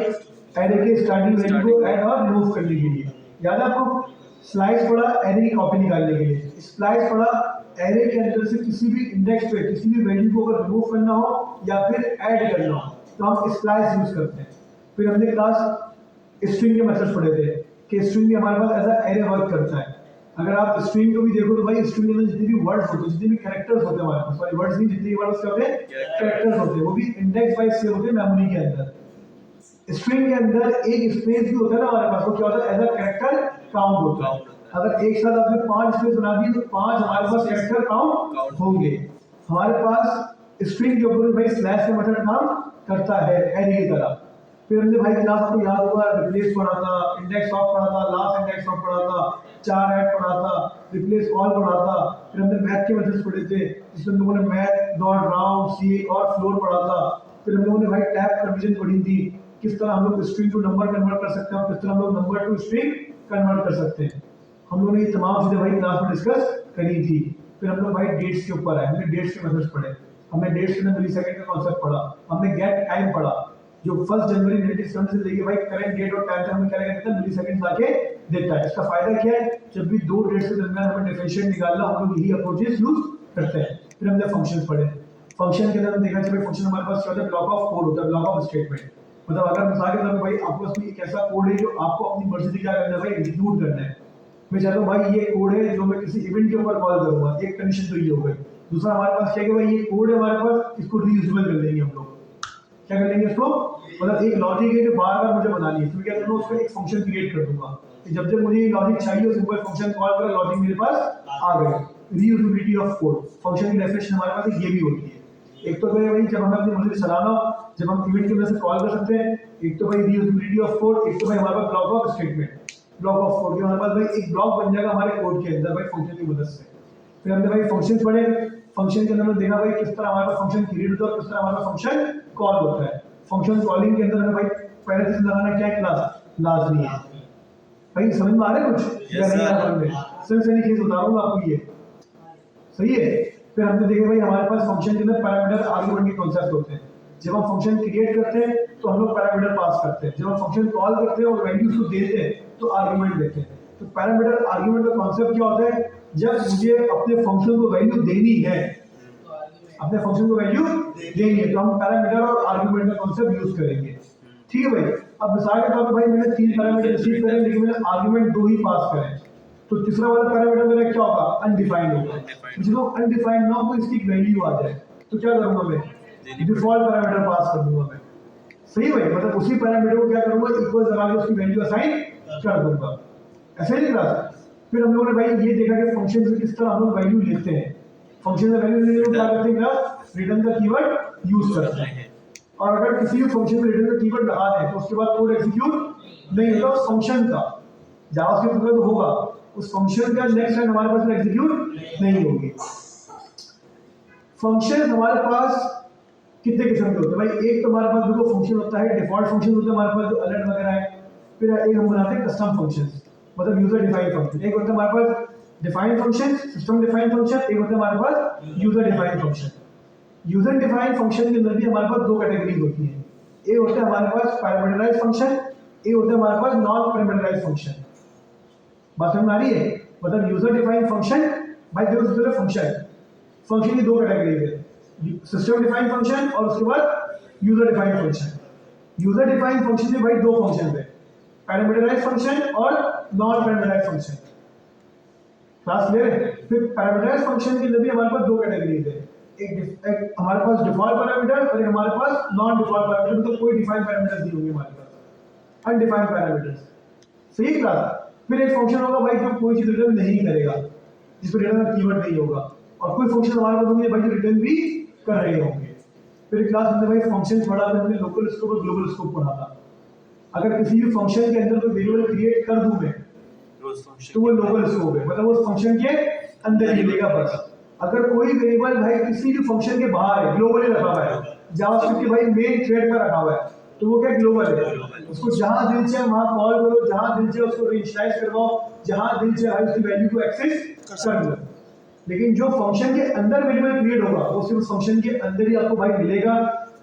एरे के स्टार्टिंग वैल्यू को ऐड और रिमूव करने के लिए, याद है आपको। स्लाइस पढ़ा एरे की कॉपी निकालने के लिए। स्प्लाइस पढ़ा एरे के अंदर से किसी भी इंडेक्स पे किसी भी वैल्यू को अगर रिमूव करना हो या फिर ऐड करना हो तो हम स्प्लाइस यूज करते हैं। फिर हमने क्लास स्ट्रिंग के मेथड्स पढ़े थे कि स्ट्रिंग भी हमारे पास ऐसा एरे वर्क करता है। अगर आप स्ट्रिंग को भी देखो तो भाई स्ट्रिंग के अंदर जितने भी वर्ड्स होते हैं, जितने भी कैरेक्टर्स होते हैं हमारे पास, सॉरी वर्ड्स नहीं, जितने भी वर्ड्स होते हैं कैरेक्टर्स होते हैं, वो भी इंडेक्स वाइज से होते हैं मेमोरी के अंदर। स्ट्रिंग के अंदर एक स्पेस भी होता है ना हमारे पास, वो क्या होता है, एज अ कैरेक्टर काउंट होता है। अगर एक साथ आपने 5 स्पेस बना दी तो 5 हमारे पास कैरेक्टर काउंट होंगे। हमारे पास स्ट्रिंग के ऊपर भाई स्लैश का मेथड काम करता है एरे की तरह। फिर हमने भाई क्लास को याद हुआ, रिप्लेस पढ़ा था, इंडेक्स ऑफ पढ़ा था, लास्ट इंडेक्स ऑफ पढ़ा था, 4 ऐड पढ़ा था, रिप्लेस ऑल पढ़ा था। फिर हमने मैथ के मेथड्स पढ़े थे, जिसमें हम लोगों ने मैथ, डॉट, राउंड, सी और फ्लोर पढ़ा था। फिर हम लोगों ने भाई टैब कन्वर्जन पढ़ी थी, किस तरह हम लोग स्ट्रिंग टू नंबर कन्वर्ट कर सकते हैं, किस तरह हम लोग नंबर टू स्ट्रिंग कन्वर्ट कर सकते हैं। हम लोगों ने ये तमाम चीजें भाई क्लास में डिस्कस करी थी। फिर हम लोग भाई डेट्स के ऊपर आए, हमने डेट्स के मेथड्स पढ़े, हमने डेट्स के अंदर मिलीसेकंड का कांसेप्ट पढ़ा, हमने गेट टाइम पढ़ा, जो 1 जनवरी 1970 से लेके भाई करंट डेट और टाइम तक हमें क्या कहते हैं, मिलीसेकंड आके देता है। इसका फायदा क्या है, जब भी 2 डेट्स के दरमियान हमें डिफरेंशिएट निकालना, हम लोग यही अप्रोचेस यूज करते हैं। फिर हमने फंक्शंस पढ़े, फंक्शन के अंदर देखा कि फंक्शन हमारे पास क्या होता है, ब्लॉक ऑफ कोड होता है, ब्लॉक ऑफ स्टेटमेंट। मतलब अगर मिसाल के तौर पर भाई आपके पास एक ऐसा कोड है जो आपको अपनी मर्जी से क्या करना है भाई, एग्जीक्यूट करना है। मैं चाहता हूँ भाई ये कोड है जो मैं किसी इवेंट के ऊपर कॉल करूंगा, एक कंडीशन तो ये हो गई। दूसरा हमारे पास क्या है कि भाई ये कोड है हमारे पास, इसको रीयूजेबल कर लेंगे हम लोग, क्या कर लेंगे इसको, मतलब एक लॉजिक है जो बार बार मुझे बनानी है, तो मैं क्या करूँगा, उसका एक फंक्शन क्रिएट कर दूंगा कि जब जब मुझे ये लॉजिक चाहिए, सिंपल फंक्शन कॉल कर लॉजिक मेरे पास आ गए। Reusability of code. फंक्शन की डेफिनेशन हमारे पास ये भी होती है। एक तो भाई जब हमें अपनी मर्जी से चलाना हो, जब हम इवेंट की मदद से कॉल कर सकते हैं, एक तो भाई रीयूजेबिलिटी ऑफ कोड, एक तो भाई हमारे पास block of statement, block of code के हमारे पास भाई एक ब्लॉक बन जाएगा हमारे कोड के अंदर भाई फंक्शन की मदद से। फिर हमने भाई फंक्शन पढ़े, फंक्शन के अंदर हमने देखा भाई किस तरह हमारे पास फंक्शन क्रिएट होता है और किस तरह हमारा फंक्शन कॉल होता है। फंक्शन कॉलिंग के अंदर हमें भाई पहले से लगाना क्या है, क्लास लाजमी है। भाई समझ में आ रहा है कुछ या नहीं आ रहा है? सिर्फ से नहीं बताऊंगा आपको, ये सही है। फिर हमने देखा भाई हमारे पास फंक्शन के अंदर पैरामीटर आर्गुमेंट के कॉन्सेप्ट होते हैं। जब हम फंक्शन क्रिएट करते हैं तो हम लोग पैरामीटर पास करते हैं, जब हम फंक्शन कॉल करते हैं और वैल्यूज को देते हैं तो आर्गुमेंट देते हैं। तो पैरामीटर आर्गुमेंट का कॉन्सेप्ट क्या होता है, जब मुझे अपने फंक्शन को वैल्यू देनी है, अपने फंक्शन को वैल्यू देनी है, तो हम पैरामीटर और आर्गुमेंट का कॉन्सेप्ट यूज करेंगे। ठीक है भाई। अब मिसाल के तौर पर भाई मैंने 3 पैरामीटर रिसीव करे लेकिन मैंने आर्गुमेंट 2 ही पास करे, तो तीसरा वाला पैरामीटर मेरा क्या होगा, अनडिफाइंड होगा। जो अनडिफाइंड ना हो इसकी वैल्यू आ जाए तो क्या करूंगा मैं, डिफॉल्ट पैरामीटर पास कर दूंगा मैं। सही भाई, मतलब उसी पैरामीटर को क्या करूंगा, इक्वल लगा के उसकी वैल्यू असाइन कर दूंगा। ऐसे ही क्लास। फिर हम लोगों ने भाई ये देखा कि फंक्शन से किस तरह हम लोग वैल्यू लेते हैं। फंक्शन से वैल्यू लेने को क्या करते हैं क्लास, रिटर्न का कीवर्ड यूज करते हैं। और अगर किसी भी फंक्शन में रिटर्न का कीवर्ड लगा दें तो उसके बाद कोड एग्जीक्यूट नहीं होता उस फंक्शन का, जावास्क्रिप्ट में तो होगा, उस फंक्शन का नेक्स्ट लाइन हमारे पास एग्जीक्यूट नहीं होगी। फंक्शन हमारे पास कितने किस्म के होते हैं भाई, एक तो हमारे पास जो फंक्शन होता है डिफॉल्ट फंक्शन होता है हमारे पास जो अलर्ट वगैरह है। फिर एक हम बनाते हैं कस्टम फंक्शंस, मतलब यूजर डिफाइंड फंक्शन। एक होता है हमारे पास defined function, system defined function, एक होता है हमारे पास user defined function. User defined function के अंदर भी हमारे पास 2 कैटेगरीज होती हैं। एक होता है हमारे पास पैरामीटराइज्ड फंक्शन, एक होता है हमारे पास नॉन पैरामीटराइज्ड फंक्शन। बात समझ में आ रही है? मतलब यूजर डिफाइंड फंक्शन भाई देखो फंक्शन की 2 कैटेगरीज है, सिस्टम डिफाइंड फंक्शन और उसके बाद user defined function. User defined function में भाई 2 फंक्शन है, पैरामीटराइज्ड फंक्शन और non parameterised function. Class clear है? फिर पैरामीटराइज्ड फंक्शन के अंदर भी हमारे पास 2 कैटेगरीज है, एक हमारे पास डिफॉल्ट पैरामीटर और एक हमारे पास नॉन डिफॉल्ट पैरामीटर, मतलब कोई डिफाइंड पैरामीटर्स नहीं होंगे हमारे पास, अनडिफाइंड पैरामीटर्स। सही क्लास। फिर एक फंक्शन होगा भाई जो कोई चीज रिटर्न नहीं करेगा, जिसको रिटर्न का कीवर्ड नहीं होगा, और कोई फंक्शन हमारे पास होंगे भाई जो रिटर्न भी कर रहे होंगे। फिर क्लास में भाई फंक्शन पढ़ा था हमने, लोकल स्कोप और ग्लोबल स्कोप पढ़ा था। अगर किसी भी फंक्शन के अंदर कोई वेरिएबल क्रिएट कर दूं मैं तो वो लोकल स्कोप है, मतलब उस फंक्शन के अंदर ही लेगा बस। अगर कोई वेरिएबल भाई किसी भी फंक्शन के बाहर है, ग्लोबली रखा हुआ है, जावास्क्रिप्ट के भाई मेन थ्रेड पर रखा हुआ है, तो वो क्या ग्लोबल है, उसको जहां दिल से वहां कॉल करो, जहां दिल से उसको इनिशियलाइज करवाओ, जहां दिल से भाई उसकी वैल्यू को एक्सेस कर लो। लेकिन जो फंक्शन के अंदर वेरिएबल क्रिएट होगा वो सिर्फ फंक्शन के अंदर ही आपको भाई मिलेगा,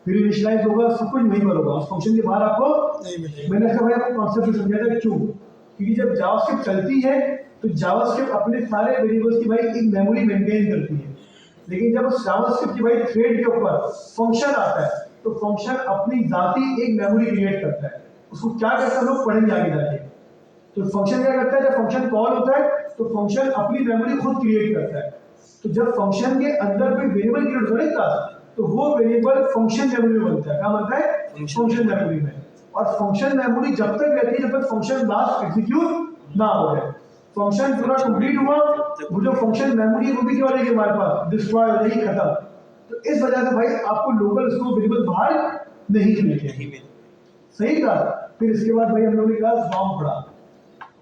फिर इनिशियलाइज होगा, सब कुछ वहीं पर होगा, उस फंक्शन के बाहर आपको नहीं मिलेगा। मैंने ऐसा भाई आपको कॉन्सेप्ट समझाया था क्यों, क्योंकि जब जावास्क्रिप्ट चलती है तो जावास्क्रिप्ट अपने सारे वेरिएबल्स की भाई एक मेमोरी मेंटेन करती है, लेकिन जब उस जावास्क्रिप्ट की भाई थ्रेड के ऊपर फंक्शन आता है तो फंक्शन अपनी जाती एक मेमोरी क्रिएट करता है। उसको क्या करता है लोग पढ़ेंगे आगे जाके। तो फंक्शन क्या करता है, जब फंक्शन कॉल होता है तो फंक्शन अपनी मेमोरी खुद क्रिएट करता है। तो जब फंक्शन के अंदर कोई वेरिएबल क्रिएट होता है तो वो वेरिएबल फंक्शन मेमोरी में बनता है। क्या बनता है? फंक्शन मेमोरी में। और फंक्शन मेमोरी जब तक रहती है जब तक फंक्शन लास्ट एग्जीक्यूट ना हो जाए। फंक्शन पूरा कंप्लीट हुआ, वो जो फंक्शन मेमोरी वो भी क्या हो जाएगी हमारे पास, डिस्ट्रॉय हो जाएगी, खत्म। तो इस वजह से भाई आपको लोकल स्कोप वेरिएबल बाहर नहीं मिलेंगे। सही कहा। फिर इसके बाद भाई हम लोगों ने कहा डॉम पढ़ा।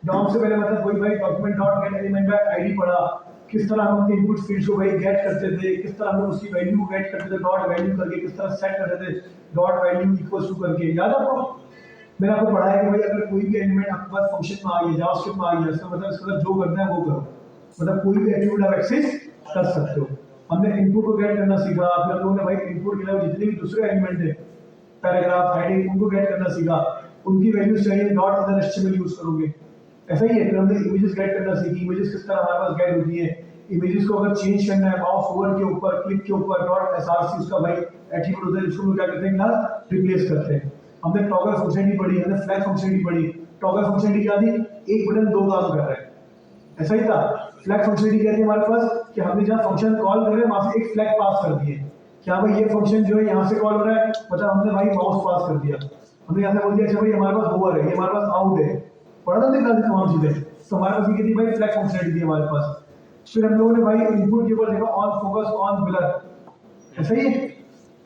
डॉम से पहले मतलब कोई भाई document dot gate element by ID पढ़ा, किस तरह हम अपने इनपुट फील्ड्स को भाई गेट करते थे, किस तरह हम उसकी वैल्यू को गेट करते थे डॉट वैल्यू करके, किस तरह सेट करते थे डॉट वैल्यू इक्वल्स टू करके। याद आपको? मैंने आपको पढ़ाया कि भाई अगर कोई भी एलिमेंट आपके पास फंक्शन में आ गया, जावास्क्रिप्ट में आ गया, इसका मतलब इसके साथ जो करना है वो करो, मतलब कोई भी एट्रीब्यूट आप एक्सेस कर सकते हो। हमने इनपुट को गेट करना सीखा, फिर हम लोगों ने भाई इनपुट के अलावा जितने भी दूसरे एलिमेंट है, पैराग्राफ, हेडिंग, उनको गेट करना सीखा, उनकी वैल्यूज चाहिए डॉट अंदर एचटीएमएल यूज करोगे। ऐसा ही है। फिर हमने इमेजेस गेट करना सीखी, इमेजेस किस तरह हमारे पास गेट होती है, इमेजेस को अगर चेंज करना है माउस ओवर के ऊपर, क्लिक के ऊपर डॉट एसआरसी उसका भाई एट्रीब्यूट होता है, जिसको हम क्या करते हैं क्लास रिप्लेस करते हैं। हमने टॉगल फंक्शनलिटी पढ़ी, हमने फ्लैग फंक्शनलिटी पढ़ी। टॉगल फंक्शनलिटी क्या थी, एक बटन 2 काम कर रहा है, ऐसा ही था। फ्लैग फंक्शनलिटी क्या थी हमारे पास कि हमने जहां फंक्शन कॉल कर रहे हैं वहां से एक फ्लैग पास कर दिए, क्या भाई ये फंक्शन जो है यहां से कॉल हो रहा है, मतलब हमने भाई माउस पास कर दिया, हमने यहां से बोल दिया अच्छा भाई हमारे पास ओवर है, ये हमारे पास आउट है, पढ़ा था तमाम चीजें। तो हमारे पास ये थी भाई फ्लैग फंक्शनलिटी थी हमारे पास। फिर हम लोगों ने भाई इनपुट के ऊपर देखा ऑन फोकस ऑन ब्लर, ऐसा ही है।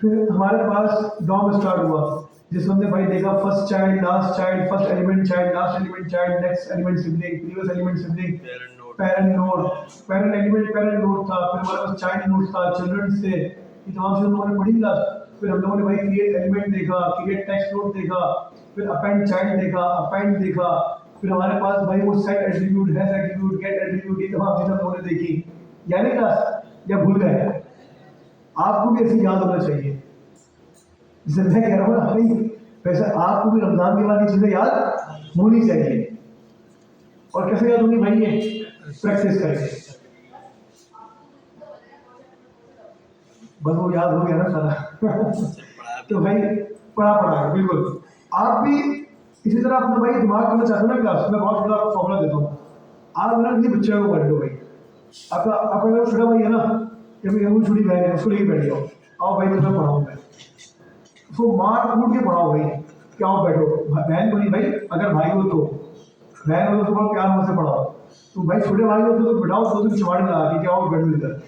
फिर हमारे पास डॉम स्टार्ट हुआ, जिसमें हमने भाई देखा first child, last child, first element child, last element child, next element sibling, previous element sibling, parent node, parent element parent node था, फिर हमारे पास चाइल्ड नोड था, चिल्ड्रन थे, ये तमाम चीजें हम लोगों ने पढ़ी क्लास। फिर हम लोगों ने भाई क्रिएट एलिमेंट देखा, क्रिएट टेक्स्ट नोड देखा, फिर अपेंड चाइल्ड देखा, अपेंड देखा, फिर हमारे पास भाई वो set attribute, hash attribute, get attribute, ये तमाम चीजें हम लोगों ने देखी। यानी क्लास या भूल गए? आपको भी ऐसे याद होना चाहिए, जैसे मैं कह रहा हूँ ना भाई, वैसे आपको भी रमजान के बाद ये चीजें याद होनी चाहिए। और कैसे याद होगी भाई? ये प्रैक्टिस करके, बस वो याद हो गया ना सारा। तो भाई पढ़ा है बिल्कुल। आप भी इसी तरह अपना भाई दिमाग करना चाहते हो ना क्लास में, बहुत बड़ा फॉर्मूला देता हूँ। आप ना किसी बच्चे को पढ़ लो भाई, आपका अगर छोटा भाई है ना, जब छोटी बहन है उसको लेके बैठ जाओ, आओ भाई तुम्हें पढ़ाऊँ मैं, उसको मार कूट के पढ़ाओ भाई, क्या आओ बैठो। बहन को नहीं भाई, अगर भाई हो तो बहन हो तो थोड़ा प्यार से पढ़ाओ। तो भाई छोटे भाई होते तो बिठाओ, दो दिन चिमाड़ी लगा के, क्या आओ बैठो इधर,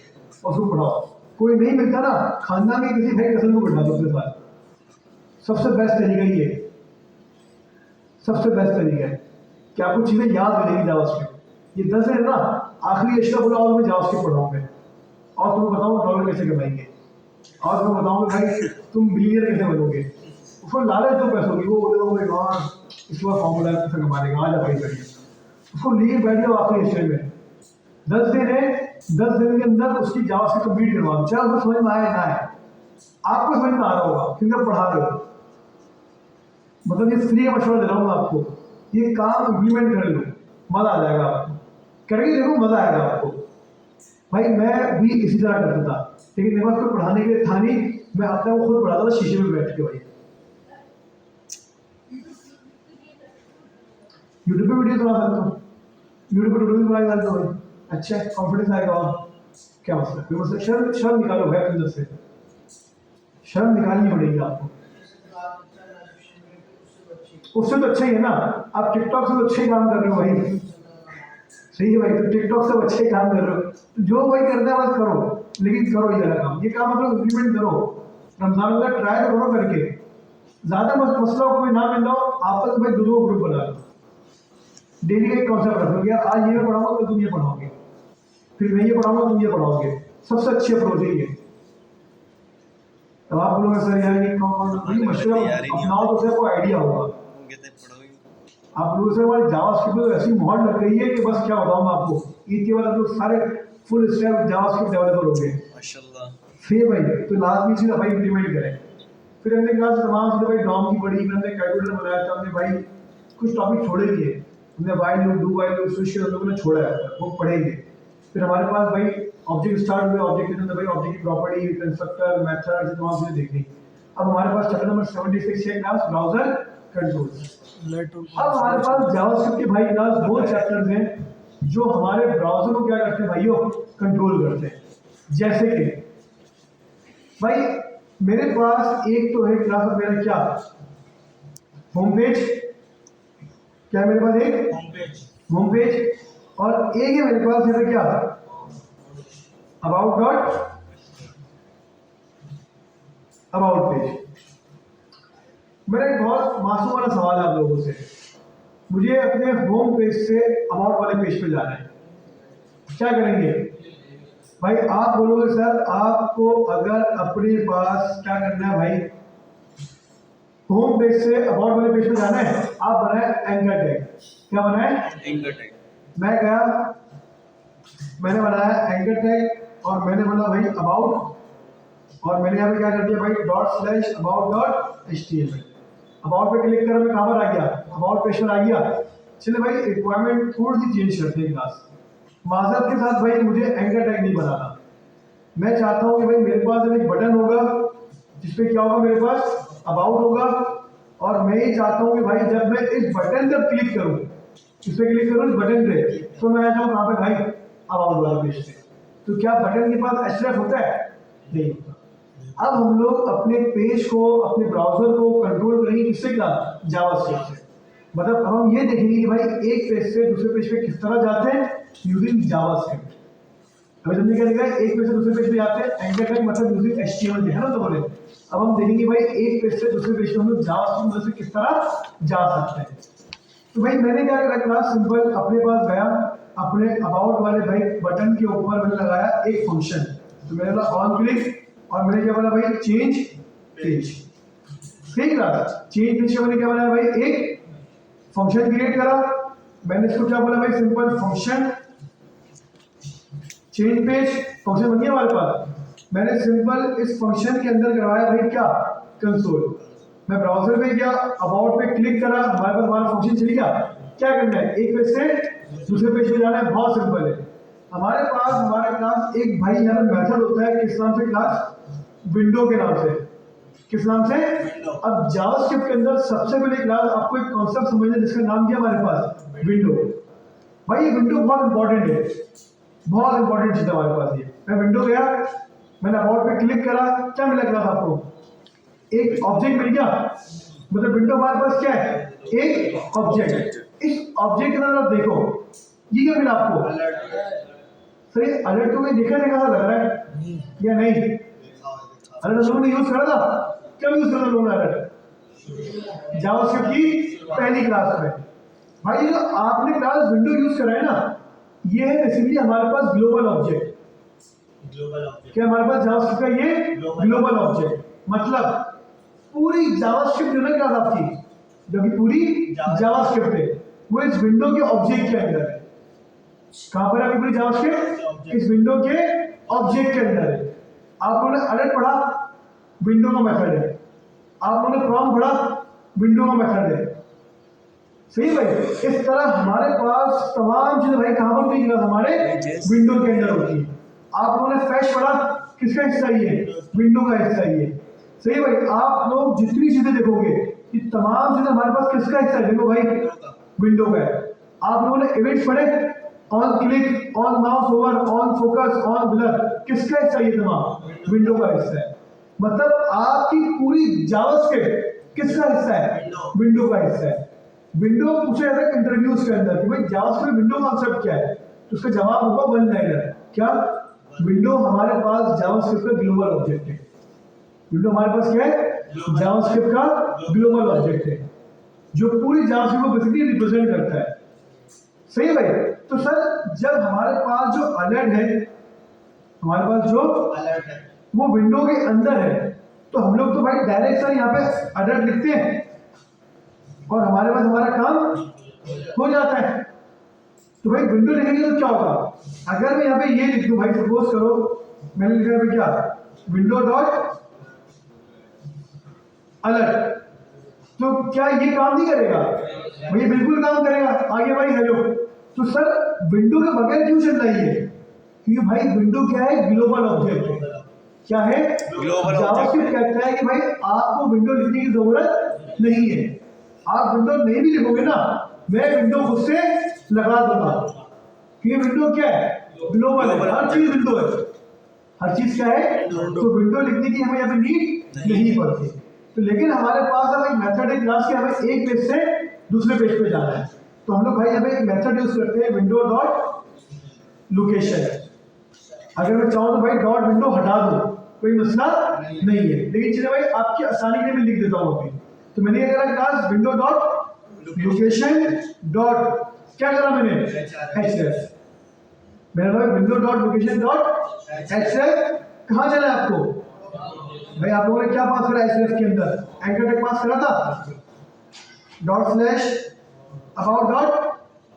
और उसको पढ़ाओ। कोई नहीं मिलता ना, खानदान के किसी भाई कसन को बिठा दो अपने साथ, सबसे बेस्ट तरीका ही है, सबसे बेस्ट तरीका है कि आपको चीजें याद मिलेगी जावास्क्रिप्ट। ये 10 दिन ना आखिरी अशरा बोला और मैं जावास्क्रिप्ट पढ़ाऊंगा, और तुम्हें बताऊँ डॉलर कैसे कमाएंगे, और तुम्हें बताऊंगा भाई तुम बिलियनर कैसे बनोगे। उसको लालच दो पैसों की, वो बोले यार इसके बाद फॉर्मूला कैसे कमाने का, आज भाई करिए, उसको लिए बैठ जाओ आखिरी अशरे में। 10 दिन है, 10 दिन के अंदर उसकी जावास्क्रिप्ट कंप्लीट करवा दो, चाहे उसको समझ में आए ना आए, आपको समझ में आ रहा होगा क्योंकि आप पढ़ा रहे हो। मतलब ये फ्री का मशवरा दे रहा हूँ आपको, ये काम इम्प्लीमेंट कर लो, मजा आ जाएगा आपको, करके देखो मजा आएगा आपको। भाई मैं भी इसी तरह करता था, लेकिन मेरे पास कोई पढ़ाने के लिए था नहीं, मैं अपने को खुद पढ़ाता था शीशे में बैठ के। भाई यूट्यूब पे वीडियो बना सकता हूँ, यूट्यूब पे ट्यूटोरियल बना सकता हूँ। अच्छा कॉन्फिडेंस आएगा, और क्या मसला, कोई मसला? शर्म निकालो भाई अंदर से, शर्म निकालनी पड़ेगी आपको। उससे तो अच्छा ही है ना, आप टिकटॉक से तो अच्छे काम कर रहे हो भाई, सही है भाई, तो टिकटॉक से अच्छे काम कर रहे हो, जो भाई करना है बस करो, लेकिन करो ये वाला काम, ये काम मतलब इम्प्लीमेंट करो। रमजान में ट्राई तो करो करके, ज्यादा मसला कोई ना मिल रहा हो, आपस में दो ग्रुप बना लो, डेली का एक कॉन्सेप्ट रखो, यार आज ये पढ़ाऊंगा तो तुम ये पढ़ाओगे, फिर मैं ये पढ़ाऊंगा तुम ये पढ़ाओगे, सबसे अच्छी अप्रोच है ये। तब आप बोलोगे सर यार ये कौन मशवरा अपनाओ तो सबको आइडिया होगा। आप लोगों से हमारी जावास्क्रिप्ट में ऐसी मोहर लग गई है कि बस क्या बताऊं मैं आपको, ईद के बाद आप लोग सारे फुल स्टैक जावास्क्रिप्ट डेवलपर हो गए माशाल्लाह। फिर भाई तो लाजमी चीज़ भाई इम्प्लीमेंट करें। फिर हमने कहा तमाम चीज़ें भाई डॉम की पढ़ी, फिर हमने कैलकुलेटर बनाया था, हमने भाई कुछ टॉपिक छोड़े दिए, हमने while loop, do while loop, switch हम लोगों ने छोड़ा है, वो पढ़ेंगे। फिर हमारे पास भाई ऑब्जेक्ट स्टार्ट हुए, ऑब्जेक्ट के अंदर भाई ऑब्जेक्ट की प्रॉपर्टी, कंस्ट्रक्टर, मेथड, तमाम चीज़ें देखनी। अब हमारे पास चैप्टर नंबर 76 है क्लास ब्राउजर कंट्रोल। अब हमारे पास जावास्क्रिप्ट के भाई क्लास दो चैप्टर्स हैं जो हमारे ब्राउजर को क्या करते हैं भाइयों, कंट्रोल करते हैं। जैसे कि भाई मेरे पास एक तो है क्लास में मेरा क्या होम पेज, क्या है मेरे पास एक होम पेज, और एक है मेरे पास है क्या अबाउट पेज। मेरा एक बहुत मासूम वाला सवाल है आप लोगों से, मुझे अपने होम पेज से अबाउट वाले पेज पे जाना है, क्या करेंगे भाई? आप बोलोगे सर आपको अगर अपने पास क्या करना है भाई, होम पेज से अबाउट वाले पेज पे जाना है, आप बनाए एंकर टैग। क्या बनाए? Anchor tag. मैं गया, मैंने बनाया एंकर टैग, और मैंने बोला भाई अबाउट, और मैंने यहाँ पे क्या कर दिया भाई ./about.html। अबाउट पे क्लिक कर मैं कहाँ पर आ गया, अबाउट पेज पर आ गया। चलिए भाई रिक्वायरमेंट थोड़ी सी चेंज करते हैं क्लास, माजरत के साथ भाई मुझे एंकर टैग नहीं बनाना। मैं चाहता हूँ कि भाई मेरे पास एक बटन होगा जिसपे क्या होगा, मेरे पास अबाउट होगा, और मैं ये चाहता हूँ कि भाई जब मैं इस बटन पर क्लिक करूँ, इस पर क्लिक करूँ इस बटन पे, तो मैं आ जाऊँ कहाँ पे भाई, अबाउट वाले पेज पे। तो क्या बटन के पास href होता है? नहीं होता। अब हम लोग अपने पेज को, अपने ब्राउजर को कंट्रोल करेंगे किससे? क्या? जावास्क्रिप्ट से। मतलब अब हम ये देखेंगे कि भाई एक पेज से दूसरे पेज पे किस तरह जाते हैं यूजिंग जावास्क्रिप्ट। अभी तुमने क्या देखा है, एक पेज से दूसरे पेज पे जाते हैं, एंकर टैग मतलब दूसरी HTML देखा ना तुमने। अब हम देखेंगे भाई एक पेज से दूसरे पेज पे हम लोग जावास्क्रिप्ट की मदद से किस तरह जा सकते हैं। तो भाई मैंने क्या करा, क्लास सिंपल अपने पास गया, अपने अबाउट वाले भाई बटन के ऊपर मैंने लगाया एक फंक्शन। तो मैंने बोला ऑन क्लिक और मैंने क्या बोला भाई चेंज पेज। ठीक है, चेंज पेज मैंने क्या बनाया भाई, एक फंक्शन क्रिएट करा। मैंने इसको क्या बोला भाई, simple function change page function बन गया हमारे पास। मैंने सिंपल इस फंक्शन के अंदर करवाया भाई क्या, कंसोल। मैं ब्राउजर पे गया, अबाउट पे क्लिक करा, हमारे पास हमारा फंक्शन चल गया। क्या करना है, एक पेज से दूसरे पेज पे जाना है, बहुत सिंपल है। हमारे पास हमारे क्लास एक भाई यहाँ पे मेथड होता है, किस नाम से क्लास, विंडो के नाम से। किस नाम से? अब जावास्क्रिप्ट के अंदर सबसे पहले क्लास आपको एक कॉन्सेप्ट समझना जिसका नाम क्या हमारे पास, विंडो। भाई ये विंडो बहुत इंपॉर्टेंट है, बहुत इंपॉर्टेंट चीज है हमारे पास ये। मैं विंडो गया, मैंने अबाउट पे क्लिक करा, क्या मिला क्लास आपको, एक ऑब्जेक्ट मिल गया। मतलब विंडो हमारे पास क्या है, एक ऑब्जेक्ट। इस ऑब्जेक्ट के अंदर आप देखो ये क्या मिला आपको, सही अलर्ट तो कोई देखा सा लग रहा है या नहीं? अलर्ट लोगों ने यूज करा था, कब यूज करा लोगों ने अलर्ट, जावास्क्रिप्ट की पहली क्लास में। भाई जो आपने क्लास विंडो यूज करा है ना, ये है बेसिकली हमारे पास ग्लोबल ऑब्जेक्ट। क्या हमारे पास जावास्क्रिप्ट का ये ग्लोबल ऑब्जेक्ट, मतलब पूरी जावास्क्रिप्ट जो है क्लास आपकी, जो कि पूरी जावास्क्रिप्ट है, वो इस विंडो के ऑब्जेक्ट के अंदर है। कहां पर है पूरी जावास्क्रिप्ट, इस विंडो के ऑब्जेक्ट के अंदर है। आप लोगों ने अलर्ट पढ़ा, विंडो का मेथड है। आप लोगों ने प्रॉम्प्ट पढ़ा, विंडो का मेथड है। सही भाई, इस तरह हमारे पास तमाम चीजें भाई कहां पर होती है, हमारे विंडो के अंदर होती है। आप लोगों ने फैश पढ़ा, किसका हिस्सा ये, विंडो का हिस्सा ये। सही भाई, आप लोग जितनी चीजें देखोगे ये तमाम चीजें हमारे पास किसका हिस्सा है, देखो भाई विंडो का है। आप लोगों ने इवेंट्स पढ़े, on click, on mouse over, on focus, on blur, किसका हिस्सा ये तमाम, विंडो का हिस्सा है। मतलब आपकी पूरी जावास्क्रिप्ट किसका हिस्सा है, विंडो का हिस्सा है। विंडो पूछा जाता है इंटरव्यूज के अंदर कि भाई जावास्क्रिप्ट विंडो कॉन्सेप्ट क्या है, तो उसका जवाब होगा वन लाइनर। क्या, विंडो हमारे पास जावास्क्रिप्ट का ग्लोबल ऑब्जेक्ट है। विंडो हमारे पास क्या है, जावास्क्रिप्ट का ग्लोबल ऑब्जेक्ट है, जो पूरी जावास्क्रिप्ट को बेसिकली रिप्रेजेंट करता है। सही है भाई। तो सर जब हमारे पास जो अलर्ट है, हमारे पास जो अलर्ट है वो विंडो के अंदर है, तो हम लोग तो भाई डायरेक्ट सर यहाँ पे अलर्ट लिखते हैं और हमारे पास हमारा काम हो जाता है। तो भाई विंडो लिखेंगे तो क्या होगा, अगर मैं यहाँ पे ये लिख दूं भाई, सपोज करो मैंने लिखा है क्या, विंडो डॉट अलर्ट, तो क्या ये काम नहीं करेगा, भाई बिल्कुल काम करेगा। आगे भाई हेलो, तो सर विंडो के बगैर क्यों चल रही है, क्योंकि भाई विंडो क्या है, ग्लोबल ऑब्जेक्ट है। क्या है, जावास्क्रिप्ट कहता है कि भाई आपको विंडो लिखने की जरूरत नहीं है। आप विंडो नहीं भी लिखोगे ना, मैं विंडो खुद से लगा दूंगा, क्योंकि विंडो क्या है, ग्लोबल है, हर चीज विंडो है, हर चीज क्या है। तो विंडो लिखने की हमें यहाँ पे नीड नहीं पड़ती। तो लेकिन हमारे पास अब एक मेथड है क्लास के, हमें एक पेज से दूसरे पेज पे जाना है, तो हम लोग भाई यहाँ पे एक मेथड यूज करते हैं, विंडो डॉट लोकेशन। अगर मैं चाहूँ तो भाई डॉट विंडो हटा दूं, कोई मसला नहीं है, लेकिन चलिए भाई आपकी आसानी के लिए मैं लिख देता हूँ अभी। तो मैंने क्या करा, class window dot location dot क्या करा मैंने, href। मैंने भाई window dot location dot href। कहाँ जाना है आपको, भाई आप लोगों ने क्या पास करा href के अंदर, एंकर टैग पास करा था, डॉट स्लैश अबाउट डॉट,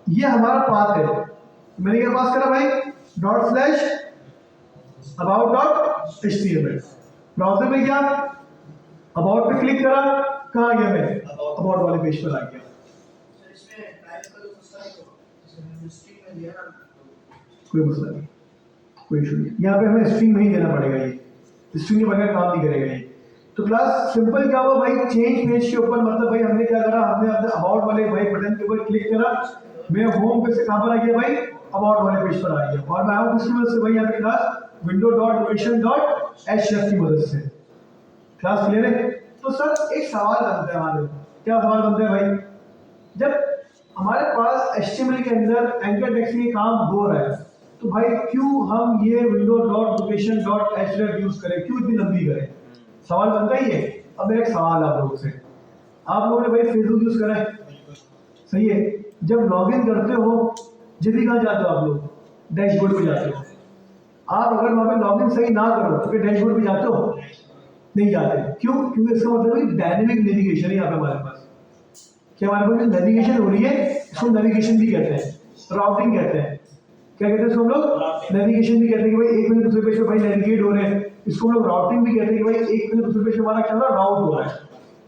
ये हमारा पाथ है। मैंने क्या पास करा भाई, dot slash about dot html। Browser में गया, अबाउट पे क्लिक करा, कहाँ गया मैं, अबाउट वाले पेज पर आ गया। कोई मसला नहीं, कोई इशू नहीं, यहाँ पे हमें स्ट्रिंग नहीं देना पड़ेगा, ये स्ट्रिंग के बगैर काम नहीं करेगा ये। तो क्लास सिंपल क्या हुआ भाई, चेंज पेज के ऊपर, मतलब भाई हमने क्या करा, हमने अपने अबाउट वाले भाई बटन के ऊपर क्लिक करा, मैं होम पे से कहाँ पर आ गया भाई, अबाउट वाले पेज पर आ गया। और मैं आऊँ किसकी मदद से भाई, यहाँ पे class window dot location dot href की मदद से। क्लास क्लियर है। तो सर एक सवाल बनता है हमारे, क्या सवाल बनता है भाई, जब हमारे पास HTML के अंदर एंकर टेक्स्ट में काम हो रहा है, तो भाई क्यों हम ये window dot location dot href use करें, क्यों इतनी लंबी करें? सवाल बनता ही है। अब मेरा एक सवाल आप लोगों से, आप लोगों ने भाई फेसबुक यूज करा है, सही है? जब लॉगिन करते हो जब भी कहाँ जाते हो आप लोग? डैशबोर्ड पे जाते हो। आप अगर वहाँ पे लॉगिन सही ना करो तो फिर डैशबोर्ड पे जाते हो? नहीं जाते। क्यों? क्योंकि इसका मतलब है डायनेमिक नेविगेशन है यहाँ पे हमारे पास। क्या हमारे पास नेविगेशन हो रही है? इसको नेविगेशन भी कहते हैं, राउटिंग कहते हैं। क्या कहते हैं इसको हम लोग? नेविगेशन भी कहते हैं कि भाई एक में दूसरे पेज पे भाई नेविगेट हो रहे हैं। इसको हम लोग राउटिंग भी कहते हैं कि भाई एक में दूसरे पेज पे हमारा क्या हो रहा है? राउट हो रहा है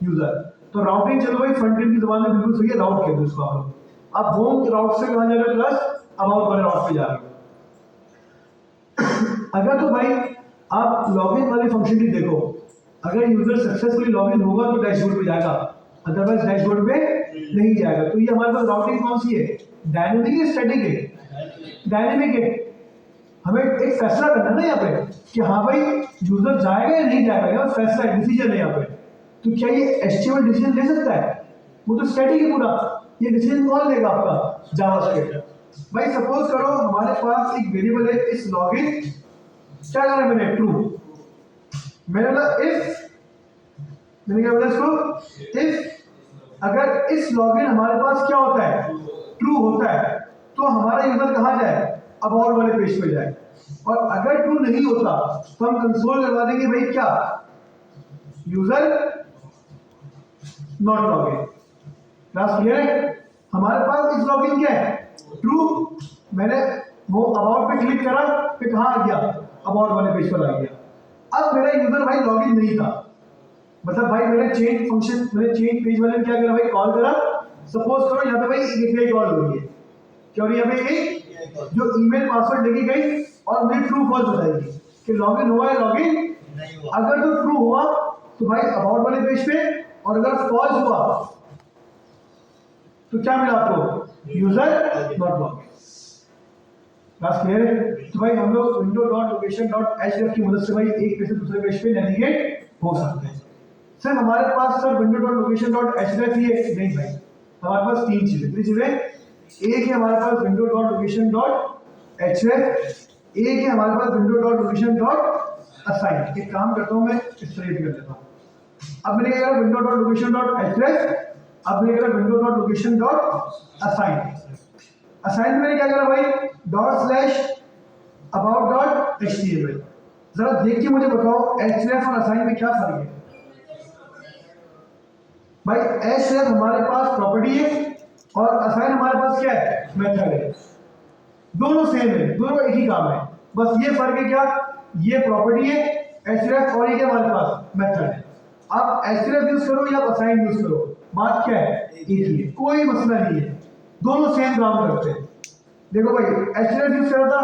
यूजर। तो राउटिंग चलो भाई फ्रंट एंड की जबान में बिल्कुल सही है, राउट कहते हैं उसको आप लोग। अब होम राउट से कहाँ जा रहे हो? प्लस अबाउट वाले राउट पे जा रहे हो। अगर तो भाई आप लॉगिन वाली फंक्शनलिटी देखो, अगर यूजर सक्सेसफुली लॉगिन होगा तो डैशबोर्ड पे जाएगा, अदरवाइज डैशबोर्ड पे नहीं जाएगा। तो ये हमारे पास राउटिंग कौन सी है? डायनेमिक है, स्टैटिक है? डायनेमिक है। हमें एक फैसला करना है ना यहाँ पे कि हाँ भाई यूजर जाएगा या नहीं जाएगा, यहाँ फैसला है, डिसीजन है यहाँ पे। तो क्या ये एचटीएमएल डिसीजन ले सकता है? वो तो स्टैटिक है पूरा। ये डिसीजन कौन लेगा आपका? जावास्क्रिप्ट। भाई सपोज करो हमारे पास एक वेरिएबल है इस लॉगिन, क्या करा मैंने? ट्रू। मैंने बोला इफ, मैंने क्या बोला इसको? इफ अगर इस लॉगिन हमारे पास क्या होता है? ट्रू होता है, तो हमारा यूजर कहाँ जाए? अबाउट वाले पेज पे जाए। और अगर ट्रू नहीं होता तो हम कंसोल करवा देंगे भाई क्या? User not login. Class clear है? हमारे पास इस लॉगिन क्या है? ट्रू। मैंने वो अबाउट पे क्लिक करा, फिर कहाँ आ गया? अबाउट वाले पेज पर आ गया। अब मेरा यूजर भाई लॉगिन नहीं था, मतलब भाई मैंने चेंज फंक्शन, मैंने चेंज पेज वाले ने क्या करा भाई? कॉल करा। सपोज करो यहाँ पे भाई एक एपीआई कॉल हो रही है, क्या हो रही है यहाँ पे? एक जो ईमेल पासवर्ड लेगी गई और मुझे ट्रू फॉल्स बताएगी कि लॉगिन हुआ है, लॉगिन नहीं हुआ। अगर तो ट्रू हुआ तो भाई अबाउट वाले पेज पे, और अगर फॉल्स हुआ तो क्या मिला आपको? User not login. Class clear है? तो भाई हम लोग window dot location dot href की मदद से भाई एक पेज से दूसरे पेज पे नेविगेट हो सकते हैं। सर हमारे पास sir window dot location dot href ही है? नहीं भाई, हमारे पास तीन चीजें। एक है हमारे पास window dot location dot href, एक है हमारे पास window dot location dot assign. एक काम करता हूँ मैं इस तरह कर देता हूँ। अब मैंने क्या करा? Window dot location dot href, अब मैंने करा window dot location dot assign. Assign मैंने क्या करा भाई? Dot slash about dot html। जरा देख के मुझे बताओ href और असाइन में क्या फर्क है? भाई href हमारे पास प्रॉपर्टी है और असाइन हमारे पास क्या है? मेथड है। दोनों सेम है, दोनों एक ही काम है, बस ये फर्क है क्या? ये प्रॉपर्टी है href और ये क्या हमारे पास? मेथड है। आप href यूज करो या असाइन यूज करो, बात क्या है? एक ही है, कोई मसला नहीं है, दोनों सेम काम करते हैं। देखो भाई href यूज करा था,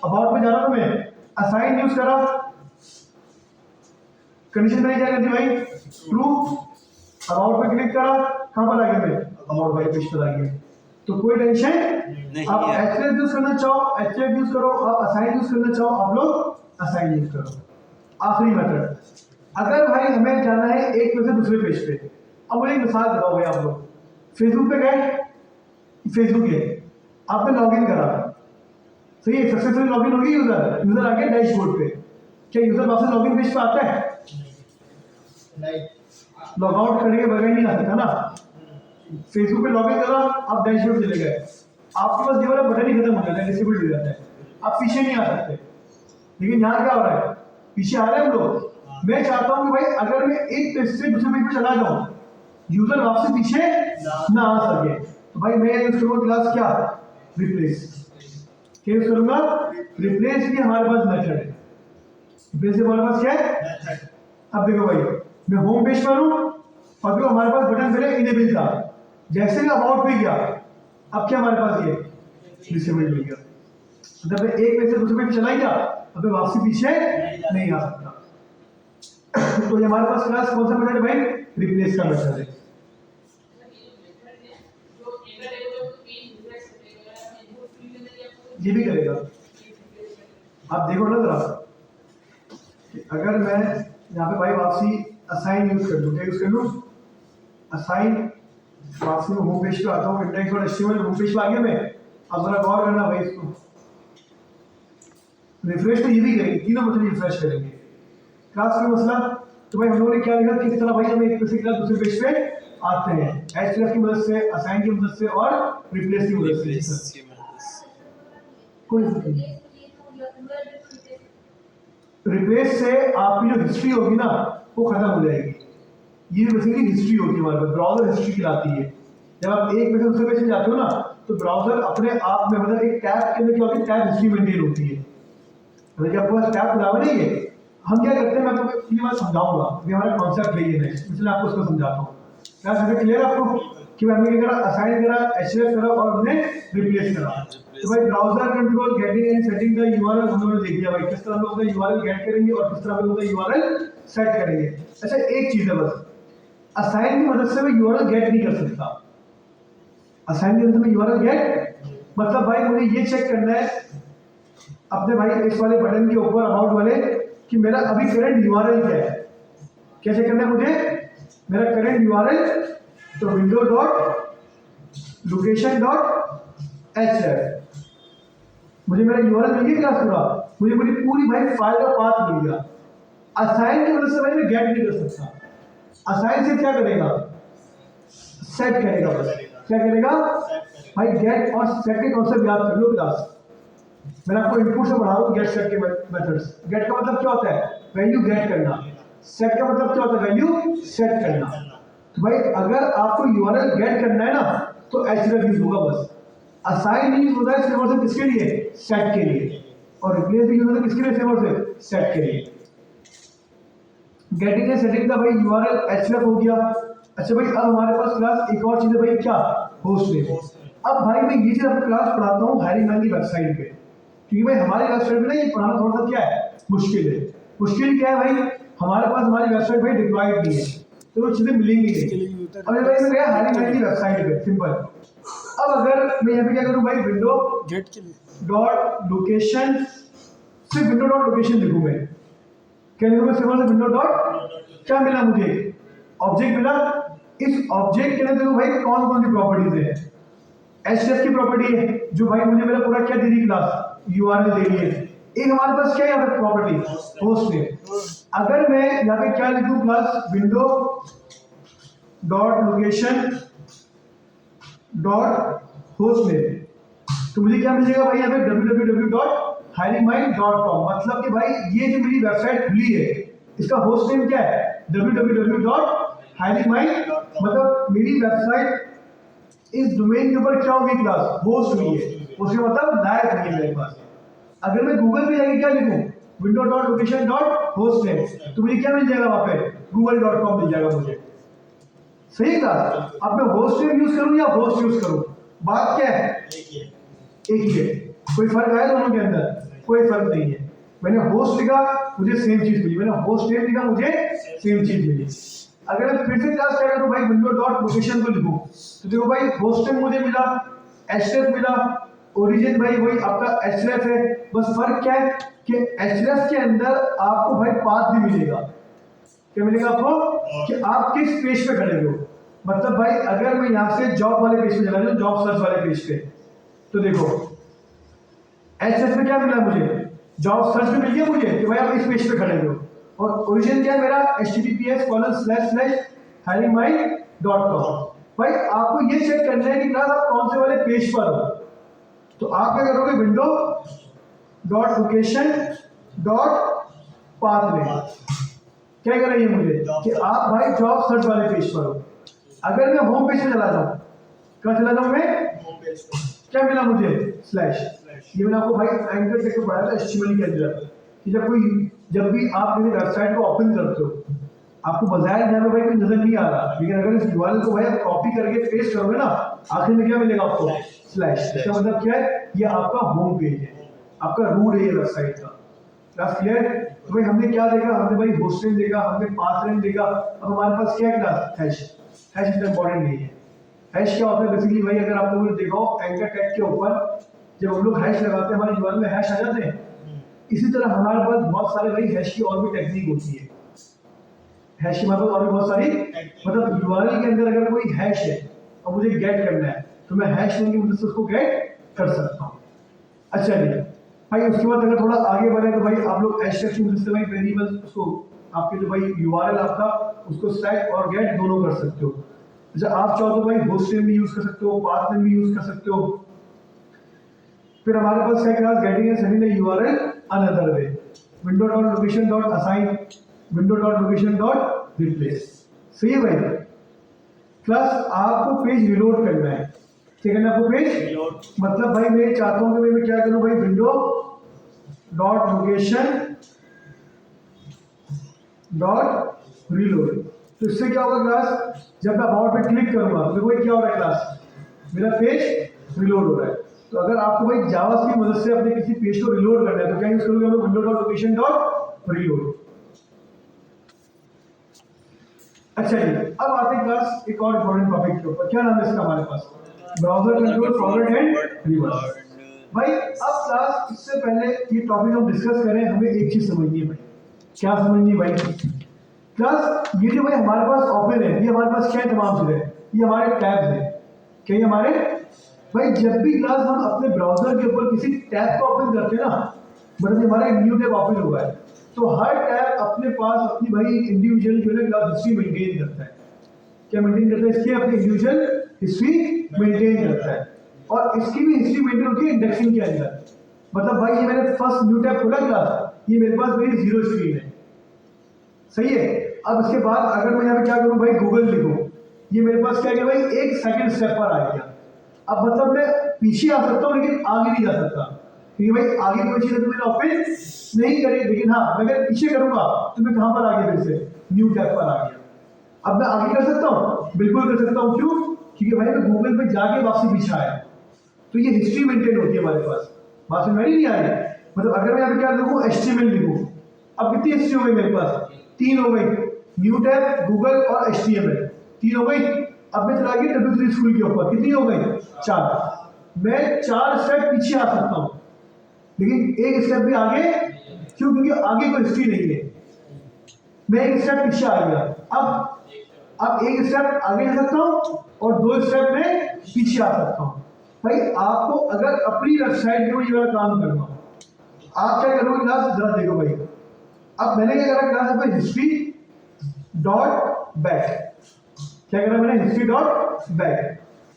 अबाउट में जा रहा था मैं, असाइन यूज करा, कंडीशन मैंने क्या कर दी भाई? ट्रू। अबाउट पे क्लिक करा, कहां पर आ गया मैं? अबाउट वाले पेज पर आ गया। तो कोई टेंशन नहीं। आप href यूज करना चाहो href यूज करो, आप असाइन यूज करना चाहो आप लोग असाइन यूज करो। आखिरी मेथड, अगर भाई हमें जाना है एक पेज से दूसरे पेज पे, अब मुझे एक मिसाल बताओ भाई। आप लोग फेसबुक पे गए, फेसबुक है, आपने लॉगिन करा, सही है, सक्सेसफुली लॉगिन हो गई, यूजर आ गया डैशबोर्ड पे। क्या यूजर वापस लॉगिन पेज पे आता है? नहीं, लॉग आउट करने के बगैर नहीं आ सकता ना। फेसबुक पे लॉगिन करा, आप डैशबोर्ड चले गए, आपके पास ये वाला बटन ही खत्म हो जाता है, डिसेबल हो जाता है, आप पीछे नहीं आ सकते। लेकिन यहाँ क्या हो रहा है? पीछे आ रहे हैं हम लोग। मैं चाहता हूँ कि भाई अगर मैं एक पेज से दूसरे पेज पे चला जाऊँ, यूजर वापस पीछे ना आ सके, तो भाई मैं यूज करूँगा क्लास क्या? रिप्लेस। क्या यूज करूँगा? रिप्लेस भी हमारे पास मेथड है। रिप्लेस हमारे पास क्या है? अब देखो भाई मैं होम पेज पर हूँ और जो हमारे पास बटन पहले इनेबल था, जैसे ही अबाउट पे गया, अब क्या हमारे पास ये डिसेबल हो गया। मतलब मैं एक पेज से दूसरे पेज चला गया, अब मैं वापसी पीछे नहीं आ सकता। तो ये हमारे पास क्लास कौन सा मेथड है भाई? रिप्लेस का मेथड है। ये भी करेगा। आप देखो ना जरा, अगर मैं यहाँ पे भाई वापसी असाइन यूज कर लूँ, क्या यूज कर लूँ? असाइन। वापसी में होम पेज पे आता हूँ, इंडेक्स और एचटीएमएल होम पेज पे आ गया मैं। अब जरा गौर करना भाई इसको, रिफ्रेश तो ये भी करेंगे, तीनों मतलब रिफ्रेश करेंगे। क्लास में मसला तो भाई हम लोगों ने क्या देखा किस तरह भाई हमें एक पेज से क्लास दूसरे पेज पे आते हैं, एचटीएफ की मदद से, असाइन की मदद से और रिप्लेस की मदद से। कोई रिप्लेस से आपकी जो हिस्ट्री होगी ना वो खत्म हो जाएगी। ये बेसिकली हिस्ट्री होती है हमारे पास, ब्राउजर हिस्ट्री कहलाती है। जब आप एक पेज से दूसरे पेज पे जाते हो ना तो ब्राउजर अपने आप में मतलब एक टैब के अंदर क्या होती है, टैब हिस्ट्री मेंटेन होती है। मतलब जब आपके पास टैब खुला हुआ नहीं है, हम क्या करते हैं, मैं आपको एक बात समझाऊंगा, ये हमारा कॉन्सेप्ट है ये नेक्स्ट, इसलिए आपको उसको समझाता हूँ। क्या समझ क्लियर है आपको कि हमने क्या करा, असाइन करा, एचटीएफ करा और हमने रिप्लेस करा। तो भाई browser control getting and setting the URL हम लोगों ने देख लिया भाई, किस तरह हम लोग यूआरएल गेट करेंगे और किस तरह हम लोग यूआरएल सेट करेंगे। अच्छा एक चीज है बस, असाइन की मदद से मैं यूआरएल गेट नहीं कर सकता। असाइन की मदद से यूआरएल गेट मतलब भाई मुझे ये चेक करना है अपने भाई इस वाले बटन के ऊपर अबाउट वाले कि मेरा अभी करंट यूआरएल क्या है। क्या चेक करना है मुझे, मेरा करंट यूआरएल तो window dot location dot HF, मुझे मेरा यूआरएल मिल गया क्लास पूरा, मुझे मेरी पूरी भाई फाइल का पाथ मिल गया। असाइन की मदद से भाई मैं गेट नहीं कर सकता। असाइन से क्या करेगा, सेट करेगा, बस क्या करेगा भाई, गेट और सेट के कॉन्सेप्ट याद कर लो क्लास। मैंने आपको इनपुट से पढ़ा हूं गेट सेट के मेथड्स। गेट का मतलब क्या होता है, वैल्यू गेट करना। सेट का मतलब क्या होता है, वैल्यू सेट करना। तो भाई अगर आपको यूआरएल गेट करना है ना तो एचटीएफ यूज होगा बस। असाइन यूज होता है सिर्फ किसके लिए, सेट के लिए, और रिप्लेस भी यूज होता है किसके लिए, सिर्फ सेट के लिए। गेटिंग एंड सेटिंग का भाई यूआरएल एचटीएफ हो गया। अच्छा भाई अब हमारे पास क्लास एक और चीज है भाई, क्या, होस्ट नेम। अब भाई मैं ये चीज आपको क्लास पढ़ाता हूँ हैरी मैन की वेबसाइट पे, क्योंकि भाई हमारी वेबसाइट पे ना ये पढ़ाना थोड़ा सा क्या है, मुश्किल है। मुश्किल क्या है भाई, हमारे पास हमारी वेबसाइट भाई डिप्लॉयड नहीं है तो वो चीजें मिलेंगी नहीं। अब भाई मैं गया हैरी मैन की वेबसाइट पे, सिंपल। अब अगर मैं यहाँ पे क्या करूँ भाई, विंडो गेट के लिए डॉट लोकेशन, सिर्फ विंडो डॉट लोकेशन लिखूँ मैं, क्या लिखूँ मैं, सिंपल से विंडो डॉट, क्या मिला मुझे, ऑब्जेक्ट मिला। इस ऑब्जेक्ट के अंदर देखो भाई कौन कौन सी प्रॉपर्टीज है, एचटीएफ की प्रॉपर्टी है जो भाई मुझे मेरा पूरा क्या दे रही क्लास, यूआरएल दे रही है। एक हमारे पास क्या है यहाँ पे प्रॉपर्टी, होस्ट नेम। अगर मैं यहाँ पे क्या लिखूं class, window dot location dot host name, तो मुझे क्या मिलेगा भाई यहाँ पे www.harrymind.com, मतलब कि भाई ये जो मेरी वेबसाइट खुली है इसका होस्ट नेम क्या है, www.harrymind, मतलब मेरी वेबसाइट इस डोमेन के ऊपर क्या होगी क्लास, होस्ट हुई है, उसका मतलब लायक नहीं है मेरे पास। अगर मैं गूगल पे जाके क्या लिखूं, window dot location dot host name, तो मुझे क्या मिल जाएगा वहां पे, google.com मिल जाएगा मुझे। सही क्लास, अब मैं होस्ट नेम यूज करूं या होस्ट यूज करूं, बात क्या है, एक ही है। कोई फर्क आया दोनों के अंदर, कोई फर्क नहीं है। मैंने होस्ट लिखा मुझे सेम चीज मिली, मैंने होस्ट नेम लिखा मुझे सेम चीज मिली। अगर मैं फिर से क्लास क्या करूं भाई, विंडो डॉट लोकेशन को लिखूं तो देखो भाई होस्ट नेम मुझे मिला, एचटीएफ मिला, ओरिजिन भाई वही आपका एचटीएफ है। बस फर्क क्या है कि एचटीएफ के अंदर आपको भाई पाथ भी मिलेगा। क्या मिलेगा आपको, कि आप किस पेज पे खड़े हो। मतलब भाई अगर मैं यहाँ से जॉब वाले पेज पे चला जाऊँ, जॉब सर्च वाले पेज पे, तो देखो एचटीएफ में क्या मिला मुझे, जॉब सर्च में मिल गया मुझे कि भाई आप इस पेज पे खड़े हो। और ओरिजिन क्या है मेरा, https://harrymind.com। भाई आपको ये चेक करना है कि क्लास आप कौन से वाले पेज पर हो, तो आप क्या करोगे, window dot location dot path में क्या कर रही है मुझे कि आप भाई जॉब सर्च वाले पेज पर हो। अगर मैं होम पेज पे चला जाऊं, क्या चला जाऊं मैं, होम पेज पे, क्या मिला मुझे, स्लैश। ये मैंने आपको भाई एंकर टेक में पढ़ाया था एचटीएमएल के अंदर कि जब भी आप मेरी वेबसाइट को ओपन करते हो, आपको बजाय यहाँ पे भाई कोई नजर नहीं आ रहा, लेकिन अगर इस यूआरएल को भाई आप कॉपी करके पेस्ट करोगे ना, आखिर में क्या मिलेगा आपको, स्लैश। इसका मतलब क्या है, ये आपका होम पेज है, आपका रूट है ये वेबसाइट का। Class clear. तो भाई हमने क्या देखा, हमने भाई होस्ट नेम देखा, हमने पाथ नेम देखा। अब हमारे पास क्या है क्लास, हैश। हैश इतना इंपॉर्टेंट नहीं है। हैश क्या होता है बेसिकली भाई, अगर आप लोगों ने देखा हो एंकर टैग के ऊपर जब हम लोग हैश लगाते हैं हमारे यूआरएल में हैश आ जाते हैं, इसी तरह हमारे पास बहुत सारे भाई हैश की और भी टेक्निक होती है। हैश की मतलब और भी बहुत सारी, मतलब यूआरएल के अंदर अगर कोई हैश है और मुझे गेट करना है तो मैं हैश नेम की मदद से उसको गेट कर सकता हूँ। अच्छा जी, भाई उसके बाद अगर थोड़ा आगे बढ़े तो भाई आप लोग एब्स्ट्रैक्शन से भाई वेरिएबल्स उसको आपके जो भाई यूआरएल आपका उसको स्टैक और गेट दोनों कर सकते हो। जैसे आप चाहो तो भाई होस्ट नेम भी यूज कर सकते हो, पाथ नेम भी यूज कर सकते हो। फिर हमारे पास है class getting and sending the URL another way, window.location.assign, window.location.replace। सही है भाई। क्लास आपको पेज रिलोड करना है, क्या करना है आपको पेज, मतलब भाई मैं चाहता हूं कि भाई मैं क्या करूं भाई, window dot location dot reload. तो इससे क्या होगा क्लास, जब मैं अबाउट पे क्लिक करूंगा तो भाई क्या हो रहा है क्लास, मेरा पेज रिलोड हो रहा है। तो अगर आपको भाई जावा की मदद से अपने किसी पेज को रिलोड करना है तो क्या यूज करोगे, हम window dot location dot reload. अच्छा जी, अब आते हैं क्लास एक और इंपॉर्टेंट टॉपिक के ऊपर, क्या नाम है इसका हमारे पास, browser control forward and reverse. भाई अब क्लास इससे पहले ये टॉपिक हम डिस्कस करें, हमें एक चीज समझनी है भाई, क्या समझनी है भाई क्लास, ये जो भाई हमारे पास ओपन है, ये हमारे पास क्या तमाम चीजें हैं, ये हमारे टैब्स हैं, क्या ये हमारे भाई, जब भी क्लास हम अपने ब्राउजर के ऊपर किसी टैब को ओपन करते हैं ना, मतलब हमारा एक न्यू टैब ओपन हुआ है, तो हर टैब अपने पास अपनी भाई इंडिविजुअल जो है क्लास हिस्ट्री मेंटेन करता है। क्या मेंटेन करता है, इसकी अपनी इंडिविजुअल हिस्ट्री मेंटेन करता है, और इसकी भी हिस्ट्री मेंटेन होती है इंडेक्सिंग के अंदर। मतलब भाई ये मैंने फर्स्ट न्यू टैब खोला क्लास, ये मेरे पास मेरी जीरो स्क्रीन है, सही है। अब इसके बाद अगर मैं यहाँ पे क्या करूँ भाई, गूगल लिखूँ, ये मेरे पास क्या है भाई, एक सेकंड स्टेप पर आ गया। अब मतलब मैं पीछे आ सकता हूँ लेकिन आगे नहीं जा सकता, क्योंकि भाई आगे कोई चीज़ तो मैंने ओपन नहीं करी, लेकिन हाँ मैं अगर पीछे करूंगा तो मैं कहाँ पर आ गया, फिर से न्यू टैब पर आ गया। अब मैं आगे कर सकता हूँ, बिल्कुल कर सकता हूँ, क्यों, क्योंकि भाई मैं गूगल पे जाके वापसी पीछे आया, तो ये हिस्ट्री मेंटेन होती है हमारे पास। बात समझ नहीं आ रही, मतलब अगर मैं यहाँ पे क्या लिखूँ, HTML लिखूँ, अब कितनी हिस्ट्री हो गई मेरे पास, 3 हो गई, न्यू टैब, गूगल और HTML 3 हो गई। अब मैं चला गया W3 स्कूल के ऊपर, कितनी हो गई, 4। मैं 4 स्टेप पीछे आ सकता हूँ, लेकिन एक स्टेप भी आगे, क्यों, क्योंकि आगे कोई हिस्ट्री नहीं है, मैं एक स्टेप पीछे आ गया। अब एक स्टेप आगे जा सकता हूँ और 2 स्टेप में पीछे आ सकता हूँ। भाई आपको अगर अपनी वेबसाइट में ये वाला काम करना हो, आप क्या करोगे क्लास, जरा देखो भाई। अब मैंने क्या करा क्लास, भाई हिस्ट्री डॉट बैक, क्या करा मैंने, हिस्ट्री डॉट बैक।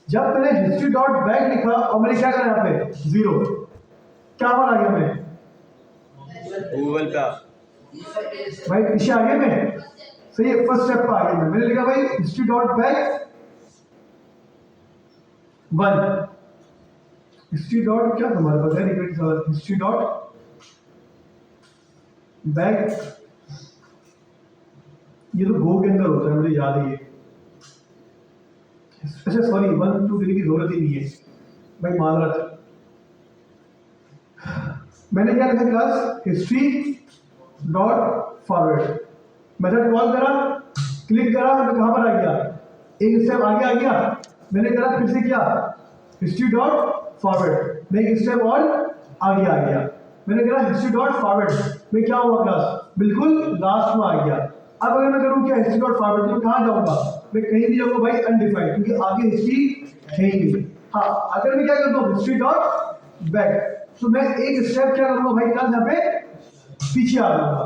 जब मैंने हिस्ट्री डॉट बैक लिखा और मैंने क्या करा यहाँ पे 0, क्या पर आ गया मैं, गूगल का भाई पीछे आ गया मैं, सही है, फर्स्ट स्टेप पर आ गया मैं। मैंने लिखा भाई history dot back 1, history dot क्या तुम्हारे पास है, रिपीट सवाल, हिस्ट्री डॉट बैक, ये तो गो के अंदर होता है, मुझे याद है ये, अच्छा सॉरी 1 2 देने की जरूरत ही नहीं है भाई, माजरत। मैंने क्या लिखा class, history dot forward, method call करा, क्लिक करा, मैं कहां पर आ गया, एक स्टेप आगे आ गया। मैंने करा फिर से क्या, हिस्ट्री डॉट फॉरवर्ड, मैं एक स्टेप और आगे आ गया। मैंने करा हिस्ट्री डॉट फॉरवर्ड, मैं क्या हुआ क्लास, बिल्कुल लास्ट में आ गया। अब अगर मैं करूं क्या, हिस्ट्री डॉट फॉरवर्ड, तो कहां जाऊंगा, मैं कहीं भी जाऊंगा भाई अनडिफाइंड, क्योंकि आगे हिस्ट्री है ही नहीं। हाँ अगर मैं क्या करता हूँ, हिस्ट्री डॉट बैक, तो मैं एक स्टेप क्या करूंगा भाई क्लास, यहाँ पे पीछे आ जाऊंगा।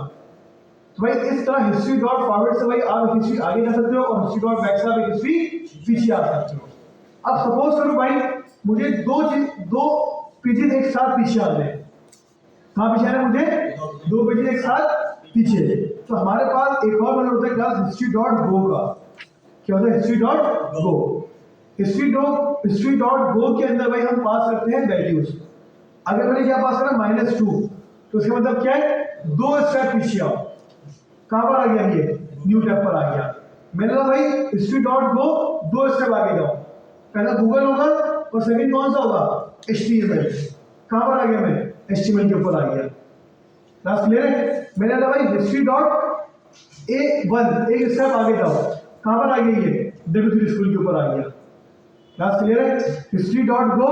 तो भाई इस तरह हिस्ट्री डॉट फॉरवर्ड से भाई आप हिस्ट्री आगे जा सकते हो, और हिस्ट्री डॉट बैक से आप हिस्ट्री पीछे आ सकते हो। अब सपोज करो भाई मुझे दो पेजेस एक साथ पीछे आते हैं, कहाँ पीछे आ रहे हैं मुझे, 2 पेजेस एक साथ पीछे, तो हमारे पास एक और मतलब होता है क्लास हिस्ट्री डॉट गो का, क्या होता है, history dot go. History dot go के अंदर भाई हम पास करते हैं वैल्यूज। अगर मैंने क्या पास करा -2, तो इसका मतलब क्या है, 2 स्टेप पीछे आओ, कहां पर आ गया, ये न्यू टैब पर आ गया। मैंने कहा भाई हिस्ट्री डॉट गो 2 स्टेप आगे जाओ, पहला गूगल होगा और सेकंड कौन सा होगा, HTML, कहां पर आ गया मैं, HTML के ऊपर आ गया। क्लास क्लियर है। मैंने कहा भाई हिस्ट्री डॉट A1 एक स्टेप आगे जाओ, कहां पर आ गया, ये W3 स्कूल के ऊपर आ गया। क्लास क्लियर है। हिस्ट्री डॉट गो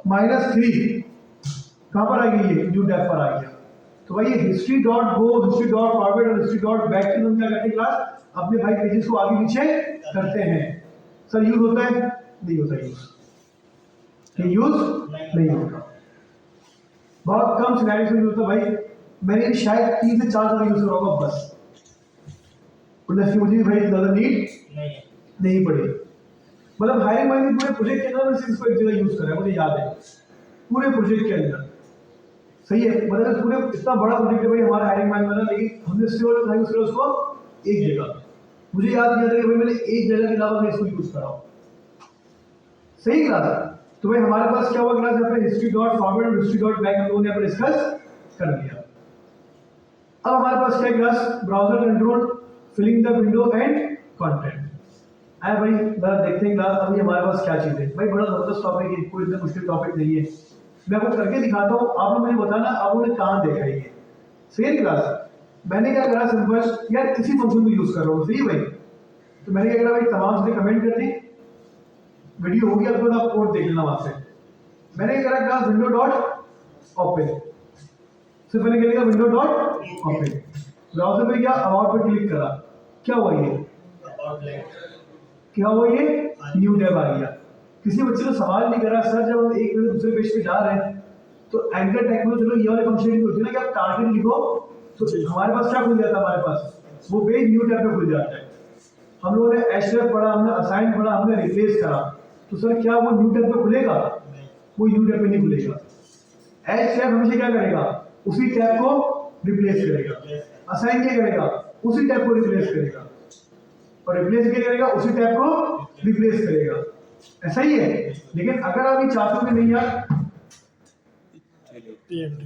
-3 कहां पर आ गई, ये न्यू टैब पर आ गया। तो भाई ये history dot go, history dot forward और हिस्ट्री डॉट बैक की हम क्या करते हैं क्लास, अपने भाई पेजेस को आगे पीछे करते हैं। सर यूज होता है, नहीं होता यूज, यूज नहीं होता। बहुत कम सिनेरियो में होता है भाई, मैंने भी शायद 3 से 4 बार यूज करा होगा बस, प्लस की मुझे भाई ज़्यादा नीड नहीं पड़ी। मतलब हायरिंग मैनेजर पूरे प्रोजेक्ट के अंदर मैं सिर्फ इसको एक जगह यूज करा है, मुझे याद है पूरे प्रोजेक्ट के अंदर। सही है, मतलब पूरे इतना बड़ा प्रोजेक्ट है भाई हमारा हायरिंग मैनेजर, लेकिन हमने सिर्फ यूज करा उसको एक जगह। मुझे याद नहीं आता कि भाई मैंने एक जगह के अलावा मैं इसको यूज करा हूँ। सही क्लास है। तो भाई हमारे पास क्या हुआ क्लास, यहाँ पे हिस्ट्री डॉट फॉरवर्ड और हिस्ट्री डॉट बैक हम लोगों ने यहाँ पर डिस्कस कर लिया। अब हमारे पास क्या class, browser control, filling the window and content. आए भाई जरा देखते हैं क्लास अभी हमारे पास क्या चीज़ है। भाई बड़ा जबरदस्त टॉपिक है, कोई इतना मुश्किल टॉपिक नहीं है। मैं आपको करके दिखाता हूँ, आप लोग मुझे बताना आप लोगों ने कहाँ देखा है ये। सही क्लास, मैंने क्या करा सिंपल यार इसी फंक्शन को यूज कर रहा हूँ। सही है भाई, तो मैंने क्या करा भाई तमाम से कमेंट कर दी, वीडियो हो गया तो आप कोड देख लेना वहां से। मैंने क्या करा क्लास विंडो डॉट ओपन, सिर्फ मैंने क्या लिखा विंडो डॉट ओपन, ब्राउजर पे गया अबाउट पे क्लिक करा, क्या हुआ ये, क्या हुआ ये न्यू टैब आ गया। किसी बच्चे को सवाल नहीं करा सर जब हम एक दूसरे पेज पे जा रहे हैं तो एंकर टैग में चलो ये वाले फंक्शन होती है ना कि आप टारगेट लिखो तो हमारे पास क्या खुल जाता है, हमारे पास वो पेज न्यू टैब पे खुल जाता है। हम लोगों ने एचटीएफ पढ़ा, हमने असाइन पढ़ा, हमने रिप्लेस करा, तो सर क्या वो न्यू टैब पे खुलेगा, वो न्यू टैब पे नहीं खुलेगा। एचटीएफ हमेशा क्या करेगा, उसी टैब को रिप्लेस करेगा, असाइन क्या करेगा, उसी टैब को रिप्लेस करेगा, और रिप्लेस क्या करेगा, उसी टैब को रिप्लेस करेगा। ऐसा ही है। लेकिन अगर आप ये चाहते हो कि नहीं यार TMT